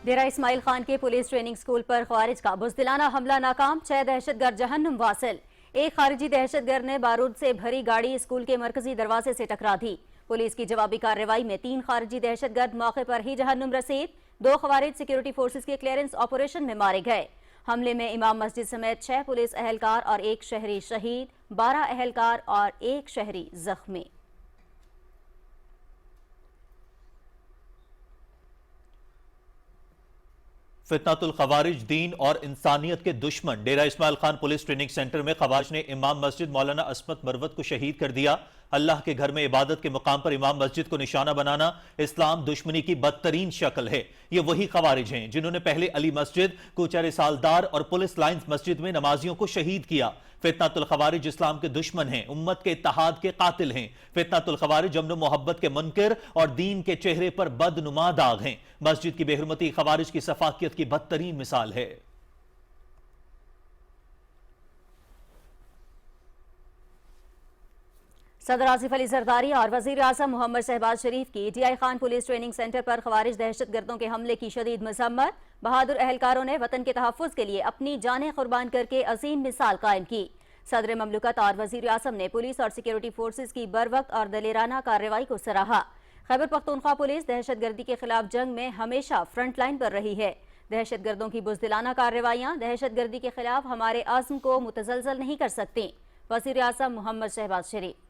ڈیرہ اسماعیل خان کے police training school پر خوارج کا بزدلانہ حملہ ناکام، 6 دہشت گرد جہنم واصل۔ ایک خارجی دہشت گرد نے بارود سے بھری گاڑی اسکول کے مرکزی دروازے سے ٹکرا دی۔ پولیس کی جوابی کارروائی میں 3 خارجی دہشت گرد موقع پر ہی جہنم رسید۔ 2 خوارج سیکیورٹی فورسز کے کلیئرنس آپریشن میں مارے گئے۔ حملے میں امام مسجد سمیت 6 پولیس اہلکار اور 1 شہری شہید، 12 اہلکار اور 1 شہری زخمی۔ فتنۃ الخوارج دین اور انسانیت کے دشمن Dera Ismail Khan police training centre میں خوارج نے امام مسجد مولانا عصمت مروت کو شہید کر دیا۔ اللہ کے گھر میں عبادت کے مقام پر امام مسجد کو نشانہ بنانا اسلام دشمنی کی بدترین شکل ہے۔ یہ وہی خوارج ہیں جنہوں نے پہلے علی مسجد، کوچہ رسالدار اور پولیس لائنز مسجد میں نمازیوں کو شہید کیا۔ فتنۃ الخوارج اسلام کے دشمن ہیں، امت کے اتحاد کے قاتل ہیں۔ فتنۃ الخوارج امن و محبت کے منکر اور دین کے چہرے پر بدنما داغ ہیں۔ مسجد کی بے حرمتی خوارج کی سفاکیت کی بدترین مثال ہے۔ صدر آصف علی زرداری اور وزیر اعظم محمد شہباز شریف کی D I Khan police training centre پر خوارج دہشت گردوں کے حملے کی شدید مذمت۔ بہادر اہلکاروں نے وطن کے تحفظ کے لیے اپنی جانیں قربان کر کے عظیم مثال قائم کی۔ صدر مملکت اور وزیر اعظم نے پولیس اور سیکیورٹی فورسز کی بروقت اور دلیرانہ کارروائی کو سراہا۔ خیبر پختونخوا پولیس دہشت گردی کے خلاف جنگ میں ہمیشہ فرنٹ لائن پر رہی ہے۔ دہشت گردوں کی بزدلانہ کارروائیاں دہشت گردی کے خلاف ہمارے عزم کو متزلزل نہیں کر سکتی۔ وزیر اعظم محمد شہباز شریف۔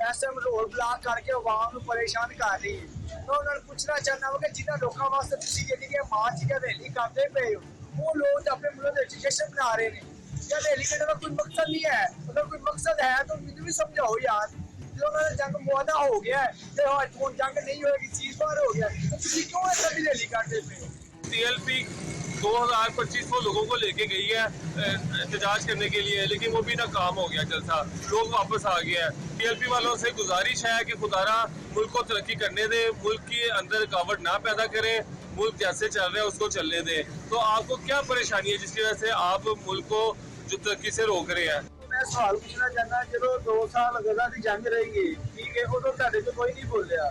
ایسے روڈ بلاک کر کے عوام کو پریشان کر رہی ہے تو انہوں نے پوچھنا چاہنا ہو کہ جنہاں لوگوں واسطے تسی جی ماں جی ہویلی کرتے پے ہو وہ لوگ اپنے ملک وچ جشن منا رہے ہیں۔ ہویلی کرنے کا کوئی مقصد نہیں ہے، اگر کوئی مقصد ہے تو مجھے بھی سمجھاؤ یار۔ جو جنگ معاہدہ ہو گیا ہے تو جنگ نہیں ہوئے گی، چیز بار ہو گیا تو تسی کیوں ایسا ہویلی کرتے پے ہو؟ TLP 2025 لوگوں کو لے کے گئی ہے احتجاج کرنے کے لیے، لیکن وہ بھی ناکام ہو گیا جلسہ، لوگ واپس آ گئے ہیں۔ TLP والوں سے گزارش ہے کہ خدا را ملک کو ترقی کرنے دے، ملک کے اندر رکاوٹ نہ پیدا کریں، ملک جیسے چل رہے ہیں اس کو چلنے دیں۔ تو آپ کو کیا پریشانی ہے جس کی وجہ سے آپ ملک کو جو ترقی سے روک رہے ہیں؟ میں سوال پوچھنا چاہنا جب 2 سال غزہ کی جنگ رہی گی، ٹھیک ہے، ادو تھے تو کوئی نہیں بولیا۔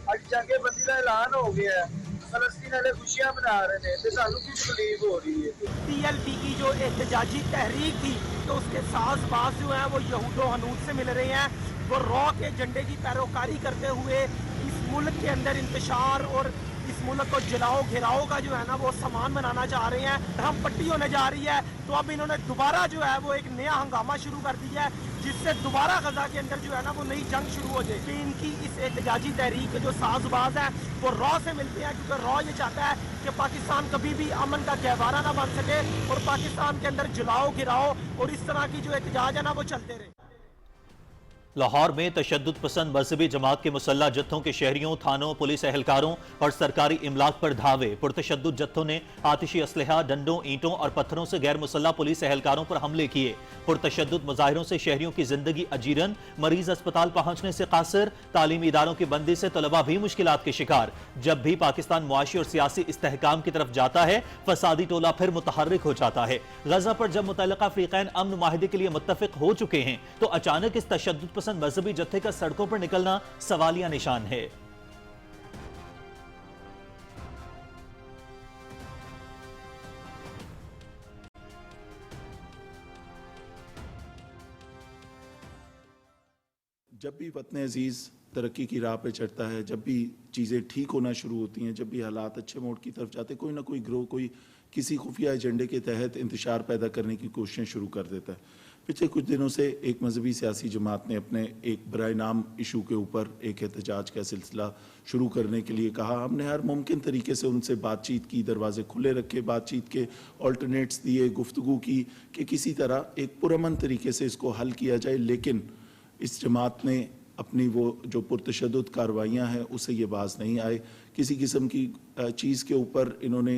اج جنگ بندی کا اعلان ہو گیا ہے، فلسطین والے خوشیاں منا رہے ہیں، تو سانو کی تکلیف ہو رہی ہے؟ TLP کی جو احتجاجی تحریک تھی تو اس کے ساز باز جو ہیں وہ یہود و حنود سے مل رہے ہیں، وہ را کے جھنڈے کی پیروکاری کرتے ہوئے اس ملک کے اندر انتشار اور اس ملک کو جلاؤ گھراؤ کا جو ہے نا وہ سامان بنانا چاہ رہے ہیں۔ ہم پٹی ہونے جا رہی ہے تو اب انہوں نے دوبارہ جو ہے وہ ایک نیا ہنگامہ شروع کر دیا ہے جس سے دوبارہ غزہ کے اندر جو ہے نا وہ نئی جنگ شروع ہو جائے گی۔ ان کی اس احتجاجی تحریک کے جو ساز باز ہیں وہ را سے ملتے ہیں، کیونکہ را یہ چاہتا ہے کہ پاکستان کبھی بھی امن کا گہوارہ نہ بن سکے اور پاکستان کے اندر جلاؤ گراؤ اور اس طرح کی جو احتجاج ہے نا وہ چلتے رہے۔ لاہور میں تشدد پسند مذہبی جماعت کے مسلح جتھوں کے شہریوں، تھانوں، پولیس اہلکاروں اور سرکاری املاک پر دھاوے۔ پرتشدد جتھوں نے آتشی اسلحہ، ڈنڈوں، اینٹوں اور پتھروں سے غیر مسلح پولیس اہلکاروں پر حملے کیے۔ پرتشدد مظاہروں سے شہریوں کی زندگی اجیرن، مریض اسپتال پہنچنے سے قاصر، تعلیمی اداروں کی بندی سے طلبہ بھی مشکلات کے شکار۔ جب بھی پاکستان معاشی اور سیاسی استحکام کی طرف جاتا ہے، فسادی ٹولہ پھر متحرک ہو جاتا ہے۔ غزہ پر جب متعلقہ فریقین امن معاہدے کے لیے متفق ہو چکے ہیں تو اچانک اس تشدد پسند مذہبی جتھے کا سڑکوں پر نکلنا سوالیہ نشان ہے۔ جب بھی وطن عزیز ترقی کی راہ پہ چڑھتا ہے، جب بھی چیزیں ٹھیک ہونا شروع ہوتی ہیں، جب بھی حالات اچھے موڑ کی طرف جاتے ہیں، کوئی نہ کوئی گروہ کوئی کسی خفیہ ایجنڈے کے تحت انتشار پیدا کرنے کی کوششیں شروع کر دیتا ہے۔ پچھلے کچھ دنوں سے ایک مذہبی سیاسی جماعت نے اپنے ایک برائے نام ایشو کے اوپر ایک احتجاج کا سلسلہ شروع کرنے کے لیے کہا۔ ہم نے ہر ممکن طریقے سے ان سے بات چیت کی، دروازے کھلے رکھے، بات چیت کے آلٹرنیٹس دیے، گفتگو کی کہ کسی طرح ایک پرامن طریقے سے اس کو حل کیا جائے، لیکن اس جماعت نے اپنی وہ جو پرتشدد کارروائیاں ہیں اسے یہ باز نہیں آئے۔ کسی قسم کی چیز کے اوپر انہوں نے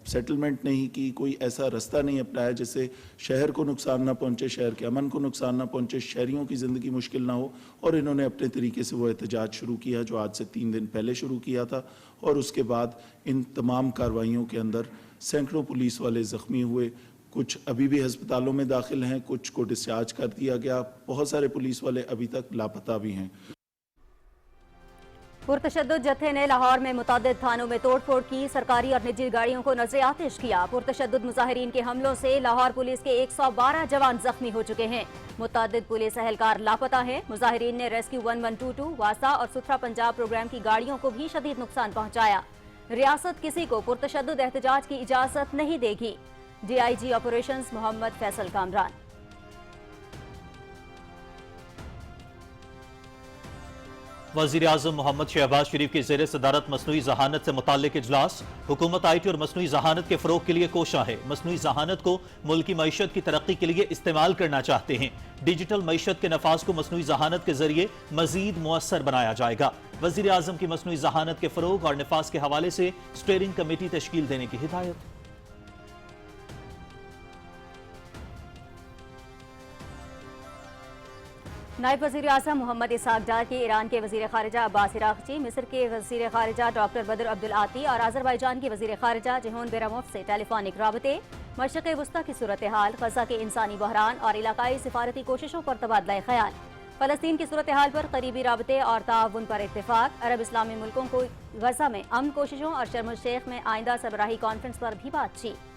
سیٹلمنٹ نہیں کی، کوئی ایسا رستہ نہیں اپنایا جس سے شہر کو نقصان نہ پہنچے، شہر کے امن کو نقصان نہ پہنچے، شہریوں کی زندگی مشکل نہ ہو، اور انہوں نے اپنے طریقے سے وہ احتجاج شروع کیا جو آج سے 3 دن پہلے شروع کیا تھا، اور اس کے بعد ان تمام کارروائیوں کے اندر سینکڑوں پولیس والے زخمی ہوئے، कुछ अभी भी अस्पतालों में दाखिल हैं, कुछ को डिस्चार्ज कर दिया गया। बहुत सारे पुलिस वाले अभी तक लापता भी हैं। पुरतशद्दुद जत्थे ने लाहौर में मुतादिद थानों में तोड़फोड़ की, सरकारी और निजी गाड़ियों को नजर आतिश किया। पुरतशद्दुद मुजाहिरीन के हमलों से लाहौर पुलिस के 112 जवान जख्मी हो चुके हैं। मुतादिद पुलिस एहलकार लापता हैं। मुजाहिरीन ने रेस्क्यू 1122, वासा और सुथरा पंजाब प्रोग्राम की गाड़ियों को भी शदीद नुकसान पहुंचाया। रियासत किसी को पुरतशद्दुद एहतजाज की इजाजत नहीं देगी। DIG operations Mohammad Faisal Kamran. वज़ीर आज़म मोहम्मद शहबाज शरीफ की ज़ेर सदारत मसनूई ज़हानत से मुताल्लिक इजलास। हुकूमत IT और मसनूई ज़हानत के फ़रोग़ के लिए कोशा है। मसनूई ज़हानत को मुल्की मईशत की तरक्की के लिए इस्तेमाल करना चाहते हैं। डिजिटल मईशत के नफाज को मसनूई ज़हानत के जरिए मजीद मुअस्सर बनाया जाएगा। वज़ीर आज़म की मसनूई ज़हानत के फ़रोग़ और नफाज के हवाले से स्टीयरिंग कमेटी तश्कील देने की हिदायत। नायब वज़ीर आज़म मोहम्मद इसहाक डार के ईरान के वज़ीर ख़ारिजा अब्बास इराक़ची, मिस्र के वज़ीर ख़ारिजा डॉक्टर बदर अब्दुल आती और आज़रबाईजान के वज़ीर ख़ारिजा जहोन बेरामोफ से टेलीफोनिक राबते, मशरिक़ वस्ता की सूरत हाल, ग़ज़ा के इंसानी बहरान और इलाकाई सिफारती कोशिशों पर तबादला ख्याल, फ़लस्तीन की सूरत हाल पर करीबी राबते और ताउन पर इत्तेफ़ाक़, अरब इस्लामी मुल्कों को ग़ज़ा में अमन कोशिशों और शर्म अल शेख में आइंदा सरबराही कॉन्फ्रेंस पर भी बातचीत।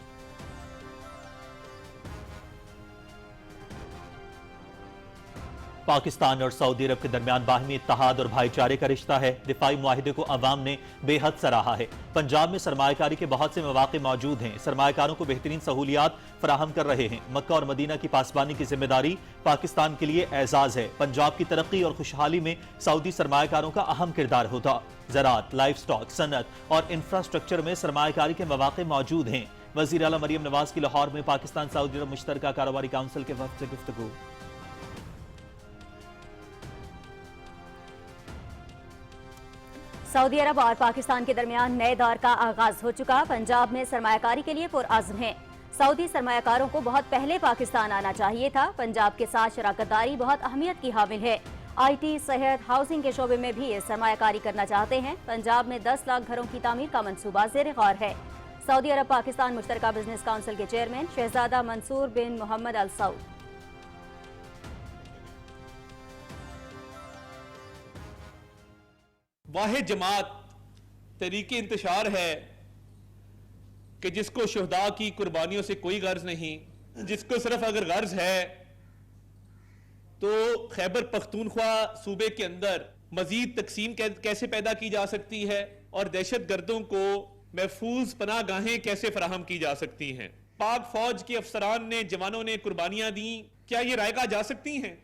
पाकिस्तान और सऊदी अरब के दरमियान बाहमी इत्तेहाद और भाईचारे का रिश्ता है। दिफाई मुआहिदे को अवाम ने बेहद सराहा है। पंजाब में सरमायाकारी के बहुत से मौके मौजूद हैं। सरमायाकारों को बेहतरीन सहूलियात फराहम कर रहे हैं। मक्का और मदीना की पासबानी की जिम्मेदारी पाकिस्तान के लिए एजाज है। पंजाब की तरक्की और खुशहाली में सऊदी सरमायाकारों का अहम किरदार होता। ज़राअत, लाइफ स्टॉक, सनत और इंफ्रास्ट्रक्चर में सरमायाकारी के मौके मौजूद हैं। वज़ीर आला मरियम नवाज की लाहौर में पाकिस्तान सऊदी अरब मुश्तरका कारोबारी काउंसिल के वफ़द से गुफ्तगू। सऊदी अरब और पाकिस्तान के दरमियान नए दौर का आगाज हो चुका। पंजाब में सरमायाकारी के लिए पुरअज़्म है। सऊदी सरमायाकारों को बहुत पहले पाकिस्तान आना चाहिए था। पंजाब के साथ शराकतदारी बहुत अहमियत की हामिल है। IT, सेहत, हाउसिंग के शोबे में भी ये सरमायाकारी करना चाहते हैं। पंजाब में 10 लाख घरों की तामीर का मंसूबा ज़ेर गौर है। सऊदी अरब पाकिस्तान मुश्तरका बिजनेस काउंसिल के चेयरमैन शहजादा मंसूर बिन मोहम्मद अल सऊद। वाहिद जमात तरीके इंतशार है कि जिसको शुहदा की कुर्बानियों से कोई गर्ज नहीं, जिसको सिर्फ अगर गर्ज है तो खैबर पख्तूनख्वा सूबे के अंदर मजीद तकसीम कैसे पैदा की जा सकती है और दहशत गर्दों को महफूज पनाह गाहें कैसे फराहम की जा सकती हैं। पाक फौज के अफसरान ने, जवानों ने कुर्बानियां दी, क्या ये रायगा जा सकती हैं?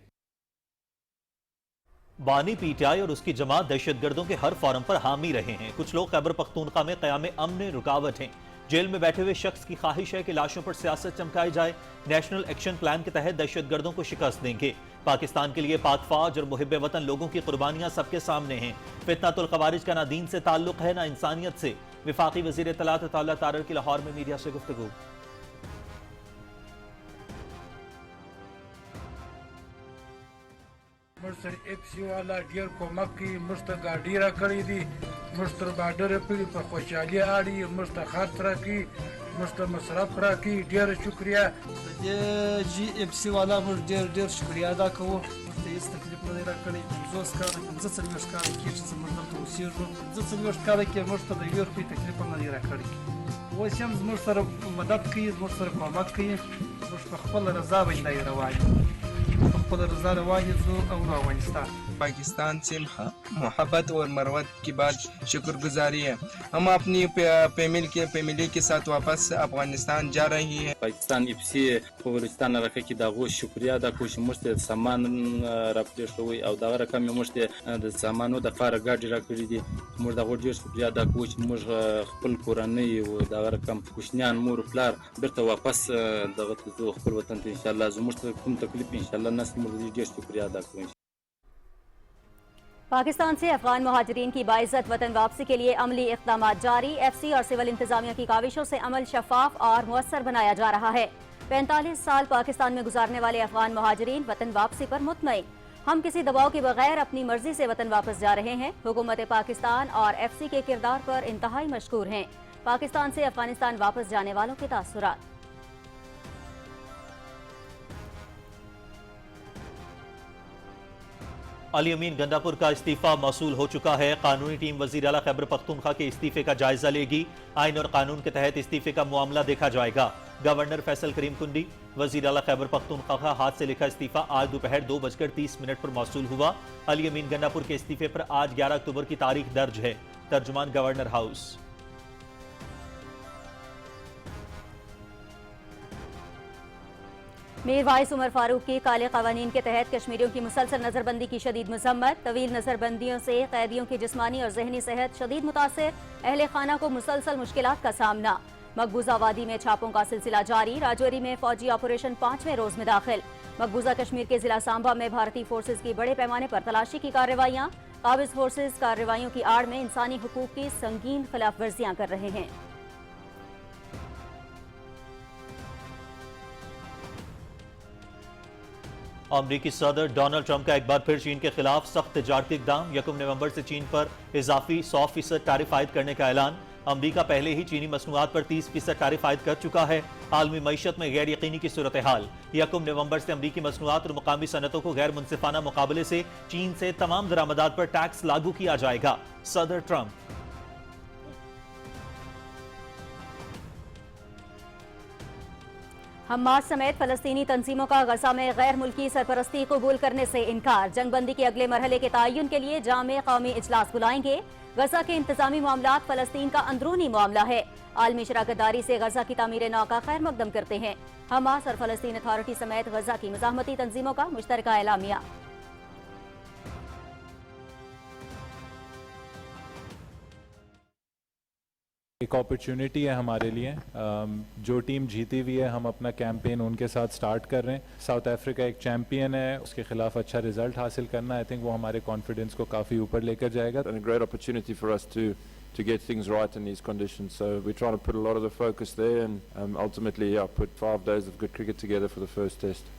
बानी PTI और उसकी जमात दहशतगर्दों के हर फॉरम पर हामी रहे हैं। कुछ लोग खैबर पख्तूनख्वा में क़याम अमन रुकावट हैं। जेल में बैठे हुए शख्स की ख्वाहिश है कि लाशों पर सियासत चमकाई जाए। नेशनल एक्शन प्लान के तहत दहशतगर्दों को शिकस्त देंगे। पाकिस्तान के लिए पाक फौज और मुहिब वतन लोगों की कुर्बानियां सबके सामने हैं। फितनातुल ख़वारिज का ना दीन से ताल्लुक है ना इंसानियत से। वफाकी वज़ीर इत्तलात अताउल्लाह तारर की लाहौर में मीडिया से गुफ्तगू। मुस्तर FC वाला ढेर कोमक की मुस्तर गाड़ी रा करी दी, मुस्तर बार्डर पे पर खुशहाली आड़ी, मुस्तर खातरा की, मुस्तर मसरफ रा की ढेर शुक्रिया। ये GFC वाला मुझ ढेर शुक्रिया अदा करो। मुस्तर इस तकलीफ में रा करी जोस का जसर मस्का की समंदर तो सीरो जसर मस्का के मुस्तर ढेर की तकलीफ में रा करी। वो शम मुस्तर मदद की, मुस्तर कोमक की, मुस्तर खपल रजा बंदाई रवाई पाकिस्तान से मोहब्बत और मरवत की बात शुक्रगुजारी है। हम अपनी फैमिली के साथ वापस अफगानिस्तान जा रही है। पाकिस्तान FC बलूचिस्तान रखे की दागो शुक्रिया अदा कोश मुश्ते सामान रफ्तेश हुई और दागा रखा में मुश्ते सामानों दफार गाड़ी रखी दी मुझ दागो ढेर शुक्रिया अदा कोश मुझ खपल कुरानी वो दागा रकम कुशनियान मूर फ्लार बिरता वापस दागत तो खपल वतन इंशाल्लाह जो मुश्ते कुम तकलीफ इंशाल्लाह नस मुझ ढेर शुक्रिया अदा करूँ। पाकिस्तान से अफगान मुहाजिरीन की बाइज्जत वतन वापसी के लिए अमली इक़दामात जारी। FC और सिविल इंतजामिया की काविशों से अमल शफाफ और मुअस्सर बनाया जा रहा है। 45 साल पाकिस्तान में गुजारने वाले अफगान मुहाजिरीन वतन वापसी पर मुतमईन। हम किसी दबाव के बगैर अपनी मर्जी से वतन वापस जा रहे हैं। हुकूमत पाकिस्तान और FC के किरदार पर इंतहाई मशकूर हैं। पाकिस्तान से अफगानिस्तान वापस जाने वालों के तासुरात। अली अमीन गंडापुर का इस्तीफा मौसूल हो चुका है। कानूनी टीम वजीर आला खैबर पख्तूनख्वा के इस्तीफे का जायजा लेगी। आइन और कानून के तहत इस्तीफे का मामला देखा जाएगा। गवर्नर फैसल करीम कुंडी वजीर आला खैबर पख्तूनख्वा का हाथ से लिखा इस्तीफा आज दोपहर 2:30 पर मौसूल हुआ। अली अमीन गंडापुर के इस्तीफे पर आज 11 अक्टूबर की तारीख दर्ज है। तर्जुमान governor house. Mirwaiz Umar Farooq की काले कवानीन के तहत कश्मीरियों की मुसलसल नजरबंदी की शदीद मजम्मत। तवील नजरबंदियों से कैदियों की जिस्मानी और जहनी सेहत शदीद मुतासिर। अहले खाना को मुसलसल मुश्किलात का सामना। मकबूजा वादी में छापों का सिलसिला जारी। राजौरी में फौजी ऑपरेशन 5वें रोज में दाखिल। मकबूजा कश्मीर के जिला सांबा में भारतीय फोर्सेज की बड़े पैमाने पर तलाशी की कार्रवाइयां। काबिज फोर्सेज कार्रवाइयों की आड़ में इंसानी हुकूक की संगीन खिलाफ वर्जियां कर रहे हैं। अमरीकी सदर डोनाल्ड ट्रंप का एक बार फिर चीन के खिलाफ सख्त तजारती इक़दाम। 1 नवंबर से चीन पर इजाफी 100% टैरिफ आयद करने का ऐलान। अमरीका पहले ही चीनी मसनूआत पर 30% टैरिफ आयद कर चुका है। आलमी मईशत में गैर यकीनी की सूरत हाल। 1 नवंबर से अमरीकी मसनूआत और मुकामी सनतों को गैर मुनसिफाना मुकाबले से चीन से तमाम दरामदात पर टैक्स लागू किया जाएगा। सदर ट्रंप। हमास समेत फलस्तीनी तंजीमों का गजा में गैर मुल्की सरपरस्ती कबूल करने से इनकार। जंगबंदी के अगले मरहले के तयन के लिए जामे कौमी इजलास बुलाएंगे। गजा के इंतजामी मामलात फलस्तीन का अंदरूनी मामला है। आलमी शराकतदारी से गजा की तामीर नौ का खैर मकदम करते हैं। हमास और फलस्तीन अथॉरिटी समेत गजा की मज़ाहमती तंजीमों का मुश्तरका एलामिया। एक अपॉर्चुनिटी है हमारे लिए। जो टीम जीती हुई है हम अपना कैंपेन उनके साथ स्टार्ट कर रहे हैं। साउथ अफ्रीका एक चैंपियन है, उसके खिलाफ अच्छा रिजल्ट हासिल करना आई थिंक वो हमारे कॉन्फिडेंस को काफ़ी ऊपर लेकर जाएगा। And a great opportunity for us to get things right in these conditions. So we're trying to put a lot of the focus there and ultimately put 5 days of good cricket together for the first test.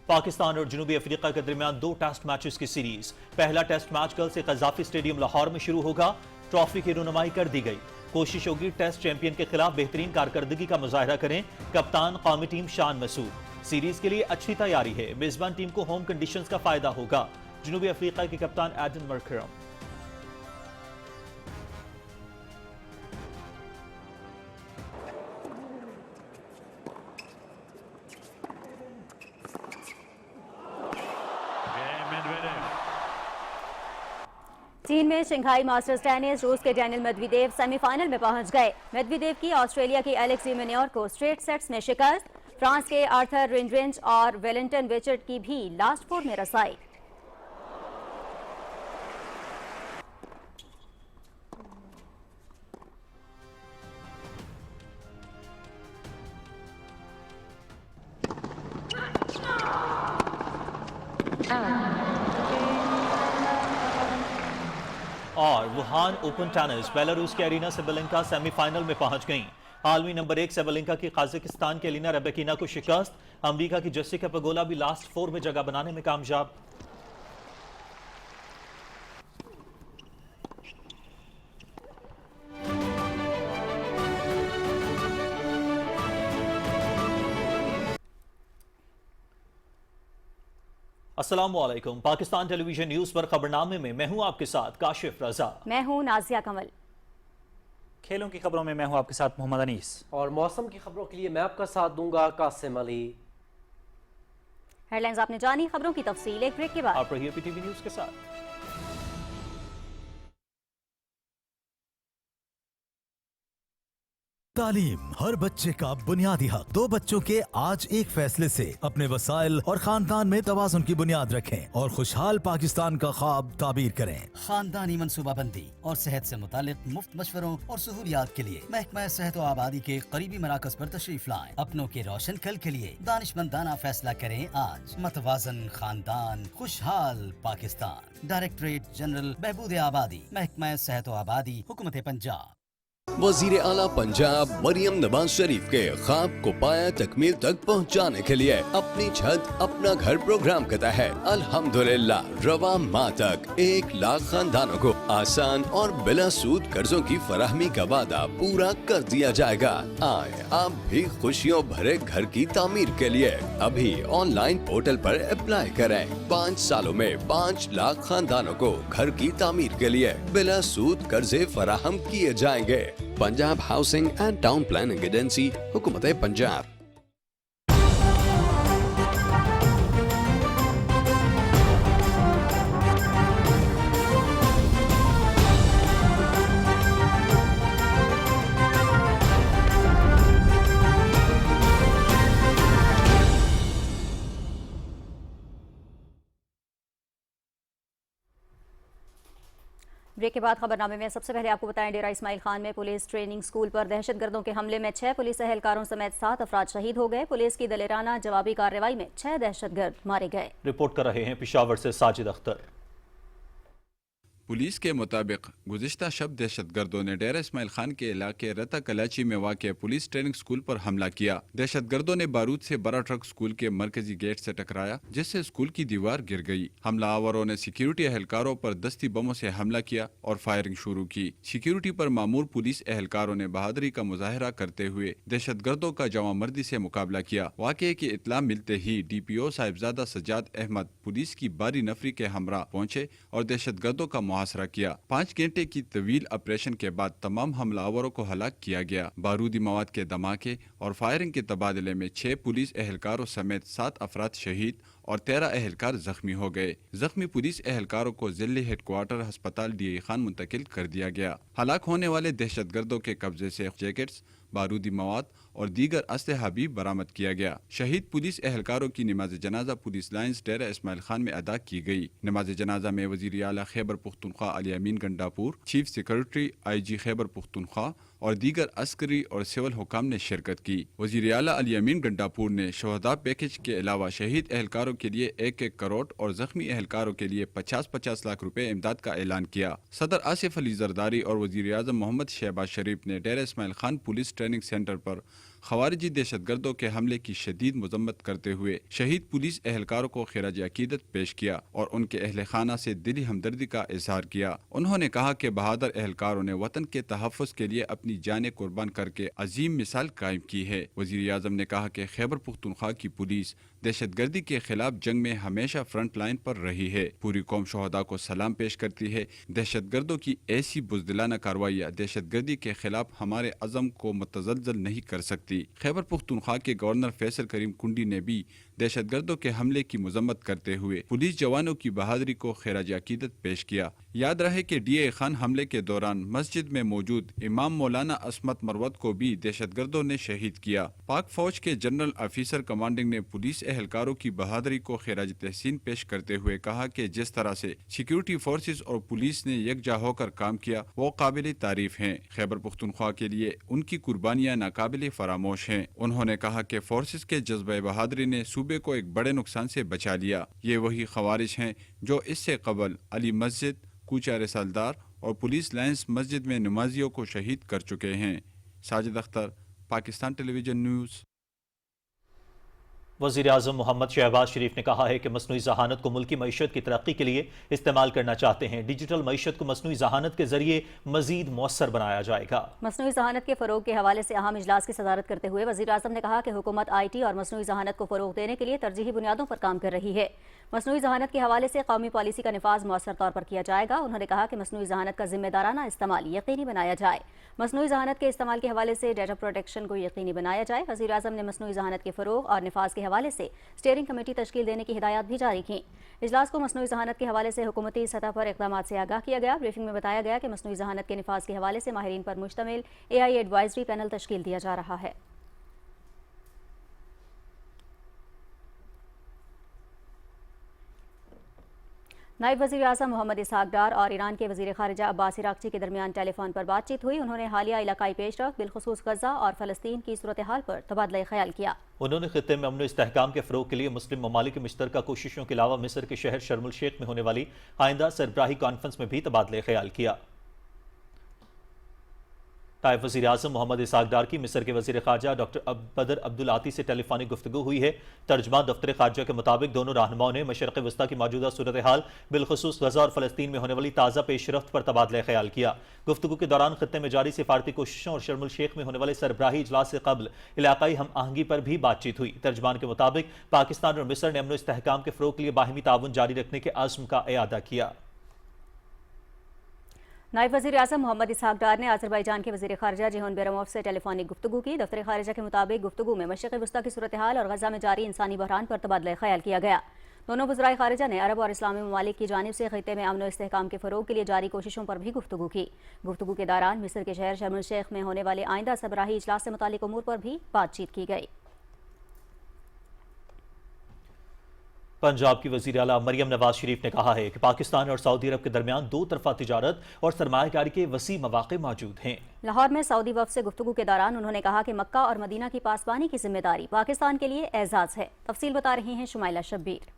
Pakistan और जनूबी Africa के दरमियान 2 test matches की series. पहला test match कल से Gaddafi stadium Lahore में शुरू होगा। ट्रॉफी की रुनुमाई कर दी गई। कोशिश होगी टेस्ट चैंपियन के खिलाफ बेहतरीन कारकर्दगी का मुजाहरा करें कप्तान कौमी टीम शान मसूद। सीरीज के लिए अच्छी तैयारी है। मेजबान टीम को होम कंडीशंस का फायदा होगा। जनूबी अफ्रीका के कप्तान एडन मरकरम। चीन में शंघाई मास्टर्स टेनिस रूस के डैनियल मेदवेदेव सेमीफाइनल में पहुंच गए। मेदवेदेव की ऑस्ट्रेलिया के एलेक्स डी मिनेयर को स्ट्रेट सेट्स में शिकस्त। फ्रांस के आर्थर रिंड्रेंच और वेलेंटन वेचर्ड की भी लास्ट 4 में रसाई। और वुहान ओपन टेनिस बेलारूस के एरिना सेबेलेंका सेमीफाइनल में पहुंच गईं। आलमी नंबर 1 सेबेलेंका की काजाकिस्तान के एलिना रेबेकिना को शिकस्त। अमेरिका की जेसिका पेगोला भी लास्ट 4 में जगह बनाने में कामयाब। अस्सलामुअलैकुम। पाकिस्तान टेलीविजन न्यूज पर खबरनामे में मैं हूं आपके साथ काशिफ रजा। मैं हूं नाजिया कमल। खेलों की खबरों में मैं हूं आपके साथ मोहम्मद अनीस। और मौसम की खबरों के लिए मैं आपका साथ दूंगा कासिम अली। हेडलाइंस आपने जानी, खबरों की तफसील एक ब्रेक के बाद। आप रहिए पीटीवी न्यूज के साथ। तालीम हर बच्चे का बुनियादी हक। 2 बच्चों के आज एक फैसले से अपने वसाइल और खानदान में तवाज़ुन की बुनियाद रखें और खुशहाल पाकिस्तान का ख्वाब ताबीर करें। खानदानी मनसूबाबंदी और सेहत से मुतालिक मुफ्त मशवरों और सहूलियात के लिए महकमा सेहत व आबादी के करीबी मराकज पर तशरीफ लाएं। अपनों के रोशन कल के लिए दानिशमंदाना फैसला करें आज। मतवाजन खानदान, खुशहाल पाकिस्तान। डायरेक्टरेट जनरल बहबूद आबादी, महकमा सेहत व आबादी, हुकूमत पंजाब। वजीर आला पंजाब मरियम नवाज शरीफ के ख्वाब को पाया तकमील तक पहुंचाने के लिए अपनी छत अपना घर प्रोग्राम के तहत अल्हम्दुलिल्लाह रवा माह तक 1 लाख खानदानों को आसान और बिला सूद कर्जों की फराहमी का वादा पूरा कर दिया जाएगा। आए आप भी खुशियों भरे घर की तामीर के लिए अभी ऑनलाइन पोर्टल पर अप्लाई करें। 5 सालों में 5 लाख खानदानों को घर की तामीर के लिए बिला सूद कर्जे फराहम किए जाएंगे। Punjab housing and town planning agency, हुकूमत पंजाब। ब्रेक के बाद खबरनामे में सबसे पहले आपको बताएं, डेरा इस्माइल खान में पुलिस ट्रेनिंग स्कूल पर दहशतगर्दों के हमले में 6 पुलिस एहलकारों समेत 7 अफराद शहीद हो गए। पुलिस की दलेराना जवाबी कार्रवाई में 6 दहशतगर्द मारे गए। रिपोर्ट कर रहे हैं पेशावर से साजिद अख्तर। पुलिस के मुताबिक गुज़िश्ता शब दहशतगर्दों ने डेरा इस्माइल खान के इलाके रता कलाची में वाक़ पुलिस ट्रेनिंग स्कूल पर हमला किया। दहशतगर्दों ने बारूद से बड़ा ट्रक स्कूल के मरकजी गेट से टकराया, जिससे स्कूल की दीवार गिर गई। हमलावरों ने सिक्योरिटी एहलकारों पर दस्ती बमों से हमला किया और फायरिंग शुरू की। सिक्योरिटी पर मामूर पुलिस एहलकारों ने बहादुरी का मुजाहरा करते हुए दहशतगर्दों का जवामर्दी से मुकाबला किया। वाक़े की इत्तला मिलते ही DPO साहिबजादा सज्जाद अहमद पुलिस की बारी नफरी के हमरा पहुंचे और दहशतगर्दों का मुहासरा किया। 5 घंटे की तवील ऑपरेशन के बाद तमाम हमलावरों को हलाक किया गया। बारूदी मवाद के धमाके और फायरिंग के तबादले में 6 पुलिस एहलकारों समेत 7 अफराद शहीद और 13 एहलकार जख्मी हो गए। जख्मी पुलिस एहलकारों को जिले हेडक्वार्टर अस्पताल DI खान मुंतकिल कर दिया गया। हलाक होने वाले दहशतगर्दों के कब्जे से जैकेट्स, बारूदी मवाद और दीगर असलहा भी बरामद किया गया। शहीद पुलिस एहलकारों की नमाज जनाजा पुलिस लाइन्स डेरा इस्माइल खान में अदा की गई। नमाज जनाजा में वजीर आला Khyber Pakhtunkhwa Ali Amin Gandapur, chief secretary IG Khyber Pakhtunkhwa और दीगर अस्करी और सिविल हुकाम ने शिरकत की। वजीर आला अली अमीन गंडापुर ने शहदा पैकेज के अलावा शहीद एहलकारों के लिए 1-1 करोड़ और जख्मी एहलकारों के लिए 50-50 लाख रुपए इमदाद का ऐलान किया। सदर आसिफ अली जरदारी और वजीर आजम मोहम्मद शहबाज शरीफ ने Dera Ismail Khan police training centre पर खवारिजी दहशतगर्दों के हमले की शदीद मजम्मत करते हुए शहीद पुलिस एहलकारों को खिराज अकीदत पेश किया और उनके अहल खाना से दिली हमदर्दी का इजहार किया। उन्होंने कहा कि बहादुर एहलकारों ने वतन के तहफ़्फ़ुज़ के लिए अपनी जानें कुर्बान करके अजीम मिसाल कायम की है। वज़ीर आज़म ने कहा कि खैबर पुख्तनख्वा की पुलिस दहशतगर्दी के खिलाफ जंग में हमेशा फ्रंट लाइन पर रही है। पूरी कौम शहदा को सलाम पेश करती है। दहशतगर्दों की ऐसी बुज़दिलाना कार्रवाइयाँ दहशतगर्दी के खिलाफ हमारे अज़म को मुतज़लज़ल नहीं कर सकती। खैबर पुख्तनख्वा के गवर्नर फैसल करीम कुंडी ने भी दहशतगर्दों के हमले की मजम्मत करते हुए पुलिस जवानों की बहादुरी को खिराज अकीदत पेश किया। याद रहे कि DI खान हमले के दौरान मस्जिद में मौजूद इमाम मौलाना असमत मरवत को भी दहशतगर्दों ने शहीद किया। पाक फौज के जनरल ऑफिसर कमांडिंग ने पुलिस एहलकारों की बहादुरी को खिराज तहसीन पेश करते हुए कहा कि जिस तरह से सिक्योरिटी फोर्सेस और पुलिस ने यकजा होकर काम किया वो काबिल तारीफ हैं। खैबर पुख्तनख्वा के लिए उनकी कुर्बानियां नाकाबिल फरामोश हैं। उन्होंने कहा कि फोर्सेस के जज्बे बहादुरी ने सूबे को एक बड़े नुकसान से बचा लिया। ये वही खवारिज हैं जो इससे कबल अली मस्जिद, कूचा रिसालदार और पुलिस लाइन्स मस्जिद में नमाजियों को शहीद कर चुके हैं। Sajid Akhtar, Pakistan television news. वज़ीर आज़म मोहम्मद शहबाज शरीफ ने कहा है कि मसनूई ज़हानत को मुल्की मईशत की तरक्की के लिए इस्तेमाल करना चाहते हैं। डिजिटल मईशत को मसनूई ज़हानत के जरिए मजीद मौसर बनाया जाएगा। मसनूई ज़हानत के फ़रोग के हवाले से अहम इजलास की सदारत करते हुए वज़ीर आज़म ने कहा कि हुकूमत IT और मसनूई ज़हानत को फ़रोग देने के लिए तरजीही बुनियादों पर काम कर रही है। मसनूई ज़हानत के हवाले से कौमी पॉलिसी का निफाज मौसर तौर पर किया जाएगा। उन्होंने कहा कि मसनूई ज़हानत का जिम्मेदाराना इस्तेमाल यकीनी बनाया जाए। मसनूई ज़हानत के इस्तेमाल के हवाले से डेटा प्रोटेक्शन को यकीनी बनाया जाए। वज़ीर आज़म ने मसनूई ज़हानत के फ़रोग और निफाज के हवाले से स्टीयरिंग कमेटी तश्कील देने की हिदायत भी जारी की। इजलास को मसनूई ज़हानत के हवाले से हुकूमती सतह पर इक़दामात से आगाह किया गया। ब्रीफिंग में बताया गया कि मसनूई ज़हानत के निफाज के हवाले से माहिरीन पर मुश्तमिल AI एडवाइजरी पैनल तश्कील दिया जा रहा है। नायब वज़ीर आज़म मोहम्मद इसहाक डार और ईरान के वज़ीर ख़ारिजा अब्बास इराक़ची के दरमियान टेलीफोन पर बातचीत हुई। उन्होंने हालिया इलाकाई पेशरफ़्त बिलखुसूस गज़ा और फ़लस्तीन की सूरत हाल पर तबादला ख्याल किया। उन्होंने खित्ते में अमन इस्तेहकाम के फ़रोग़ के लिए मुस्लिम ममालिक की मुश्तरका कोशिशों के अलावा मिस्र के शहर शर्मुल शेख में होने वाली आइंदा सरबराही कॉन्फ्रेंस में भी तबादला ख्याल किया। نائب وزیر اعظم محمد اسحاق ڈار کی مصر کے وزیر خارجہ ڈاکٹر بدر عبدالعاطی سے ٹیلی فونک گفتگو ہوئی ہے۔ ترجمان دفتر خارجہ کے مطابق دونوں رہنماؤں نے مشرق وسطیٰ کی موجودہ صورتحال بالخصوص غزہ اور فلسطین میں ہونے والی تازہ پیش رفت پر تبادلہ خیال کیا۔ گفتگو کے دوران خطے میں جاری سفارتی کوششوں اور شرم الشیخ میں ہونے والے سربراہی اجلاس سے قبل علاقائی ہم آہنگی پر بھی بات چیت ہوئی۔ ترجمان کے مطابق پاکستان اور مصر نے امن و استحکام کے فروغ کے لیے باہمی تعاون جاری رکھنے کے عزم کا اعادہ کیا۔ نائب وزیر اعظم محمد اسحاق ڈار نے آذربائیجان کے وزیر خارجہ جیہون بیرموف سے ٹیلی فونک گفتگو کی۔ دفتر خارجہ کے مطابق گفتگو میں مشرق وسطیٰ کی صورتحال اور غزہ میں جاری انسانی بحران پر تبادلہ خیال کیا گیا۔ دونوں وزرائے خارجہ نے عرب اور اسلامی ممالک کی جانب سے خطے میں امن و استحکام کے فروغ کے لیے جاری کوششوں پر بھی گفتگو کی۔ گفتگو کے دوران مصر کے شہر شرم الشیخ میں ہونے والے آئندہ سربراہی اجلاس سے متعلق امور پر بھی بات چیت کی گئی۔ پنجاب کی وزیر اعلیٰ مریم نواز شریف نے کہا ہے کہ پاکستان اور سعودی عرب کے درمیان دو طرفہ تجارت اور سرمایہ کاری کے وسیع مواقع موجود ہیں۔ لاہور میں سعودی وفد سے گفتگو کے دوران انہوں نے کہا کہ مکہ اور مدینہ کی پاسبانی کی ذمہ داری پاکستان کے لیے اعزاز ہے۔ تفصیل بتا رہی ہیں شمائلہ شبیر۔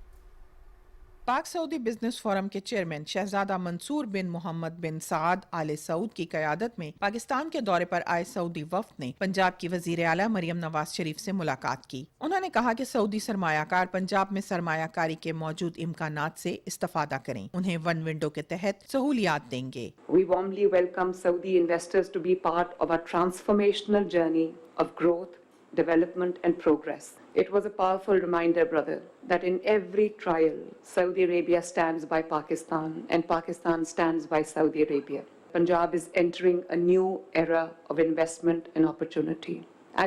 پاک سعودی بزنس فورم کے چیئرمین شہزادہ منصور بن محمد بن سعد آل سعود کی قیادت میں پاکستان کے دورے پر آئے سعودی وفد نے پنجاب کی وزیر اعلیٰ مریم نواز شریف سے ملاقات کی۔ انہوں نے کہا کہ سعودی سرمایہ کار پنجاب میں سرمایہ کاری کے موجود امکانات سے استفادہ کریں، انہیں ون ونڈو کے تحت سہولیات دیں گے۔ We warmly welcome Saudi investors to be part of a transformational journey of growth, development and progress. It was a powerful reminder, brother, that in every trial, Saudi Arabia stands by Pakistan and Pakistan stands by Saudi Arabia. Punjab is entering a new era of investment and opportunity.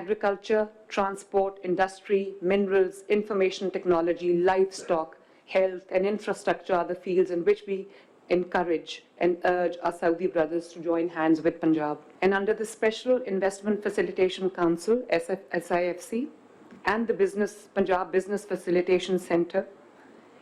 Agriculture, transport, industry, minerals, information technology, livestock, health and infrastructure are the fields in which we encourage and urge our Saudi brothers to join hands with Punjab. And under the Special Investment Facilitation Council, SIFC, and the Punjab Business Facilitation Center,